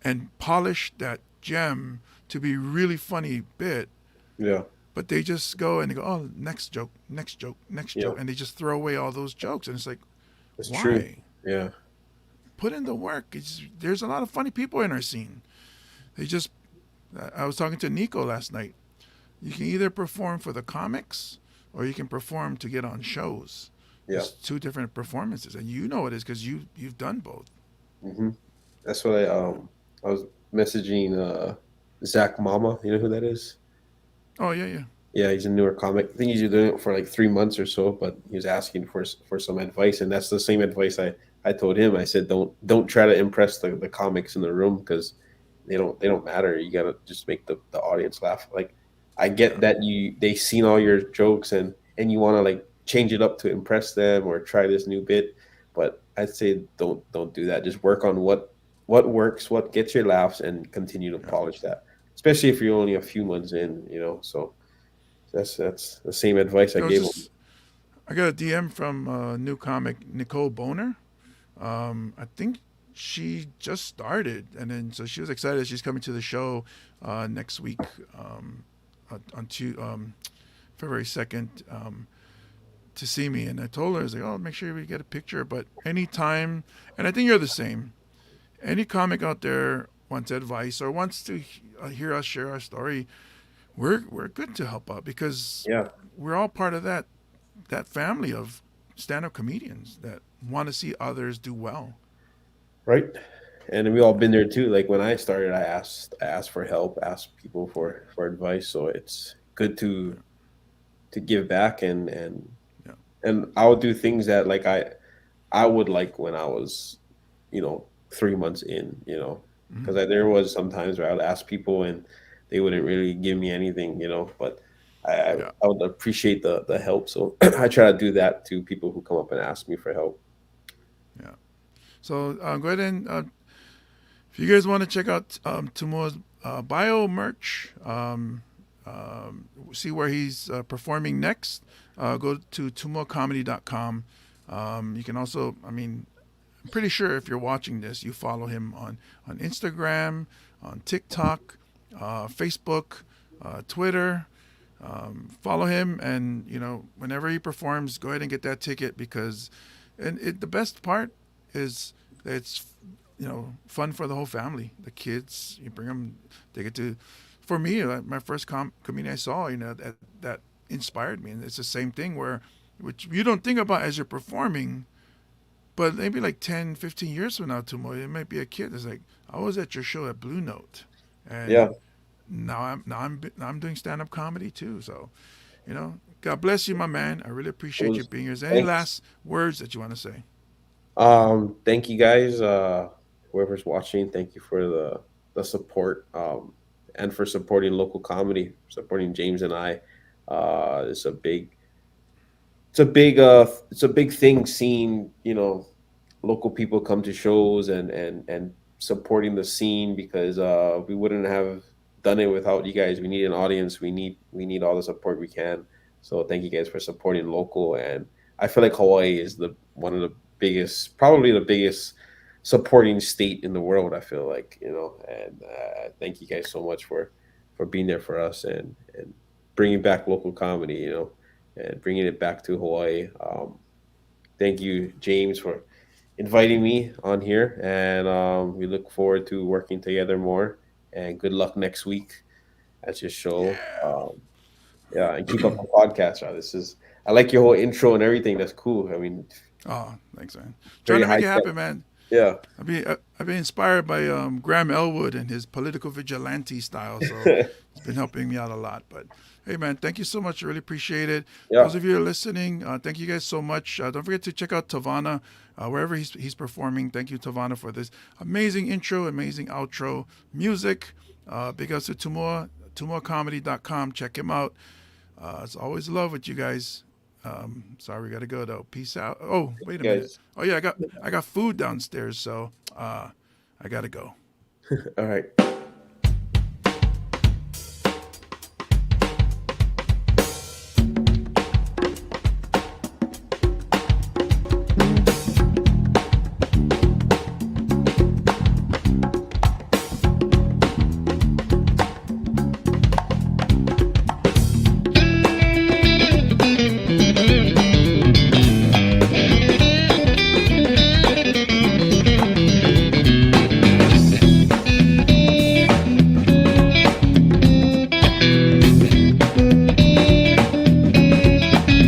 and polish that gem to be really funny bit. Yeah, But they just go and they go, oh, next joke, next joke, next yeah, joke, and they just throw away all those jokes, and it's like, that's true. why? Yeah, Put in the work. There's a lot of funny people in our scene. They just. I was talking to Nico last night. You can either perform for the comics, or you can perform to get on shows. yeah. It's two different performances, and you know it is because you've done both. Hmm. That's what I was messaging Zach Mama. You know who that is? Oh yeah, yeah, Yeah, he's a newer comic. I think he's been doing it for like 3 months or so, but he was asking for some advice, and that's the same advice I told him. I said, don't try to impress the comics in the room because they don't matter. You gotta just make the audience laugh. Like I get yeah. that they've seen all your jokes and you want to like change it up to impress them or try this new bit, but I'd say don't do that. Just work on what works, what gets your laughs, and continue to Yeah. polish that. Especially if you're only a few months in, so. That's the same advice I I was gave him. just. I got a DM from new comic Nicole Boner. I think she just started, and then so she was excited. She's coming to the show next week on February 2nd to see me. And I told her, I was like, oh, make sure we get a picture. But anytime, and I think you're the same. Any comic out there wants advice or wants to hear us share our story, we're good to help out because Yeah, we're all part of that family of stand-up comedians that want to see others do well. right. And we all been there too. Like when I started, I asked for help, asked people for advice. So it's good to give back Yeah. and I would do things that like I would like when I was 3 months in. Hmm. Because there was some times where I would ask people and they wouldn't really give me anything. But Yeah. I would appreciate the help. So I try to do that to people who come up and ask me for help. Yeah. So go ahead and if you guys want to check out Tumua's bio merch, see where he's performing next, go to tumuacomedy.com. You can also, I'm pretty sure if you're watching this, you follow him on Instagram, on TikTok, Facebook, Twitter. Follow him, and whenever he performs, go ahead and get that ticket because, the best part is that it's fun for the whole family. The kids, you bring them, they get to for me, my first comedian I saw, that inspired me, and it's the same thing where, which you don't think about as you're performing, but maybe like 10, 15 years from now, tomorrow, it might be a kid that's like, I was at your show at Blue Note, Yeah. and now I'm doing stand up comedy too. So, God bless you, my man. I really It appreciate you was. being here. Is there any Thanks. last words that you want to say? Thank you guys. Whoever's watching, thank you for the support. And for supporting local comedy, supporting James and I. It's a big it's a big thing seeing, local people come to shows and supporting the scene, because we wouldn't have done it without you guys. We need an audience. We need all the support we can. So thank you guys for supporting local. And I feel like Hawaii is the one of the biggest, probably the biggest supporting state in the world. I feel like, and thank you guys so much for being there for us, and bringing back local comedy, and bringing it back to Hawaii. Thank you, James, for inviting me on here, and we look forward to working together more. And good luck next week at your show. Yeah. Yeah, and keep up the podcast. Right? I like your whole intro and everything. That's cool. I mean, Oh, thanks, man. Trying very to make high it tech. happen, man. Yeah. I've been inspired by Graham Elwood and his political vigilante style, so it's been helping me out a lot. But hey, man, thank you so much. I really appreciate it. Yeah. Those of you who are listening, thank you guys so much. Don't forget to check out Tavana wherever he's performing. Thank you, Tavana, for this amazing intro, amazing outro music. Big ups to Tumua, TumuaComedy.com. Check him out. It's always love with you guys. Sorry, we gotta go though. Peace out. Oh, wait a minute. Guys. Oh yeah, I got food downstairs, so I gotta go. All right.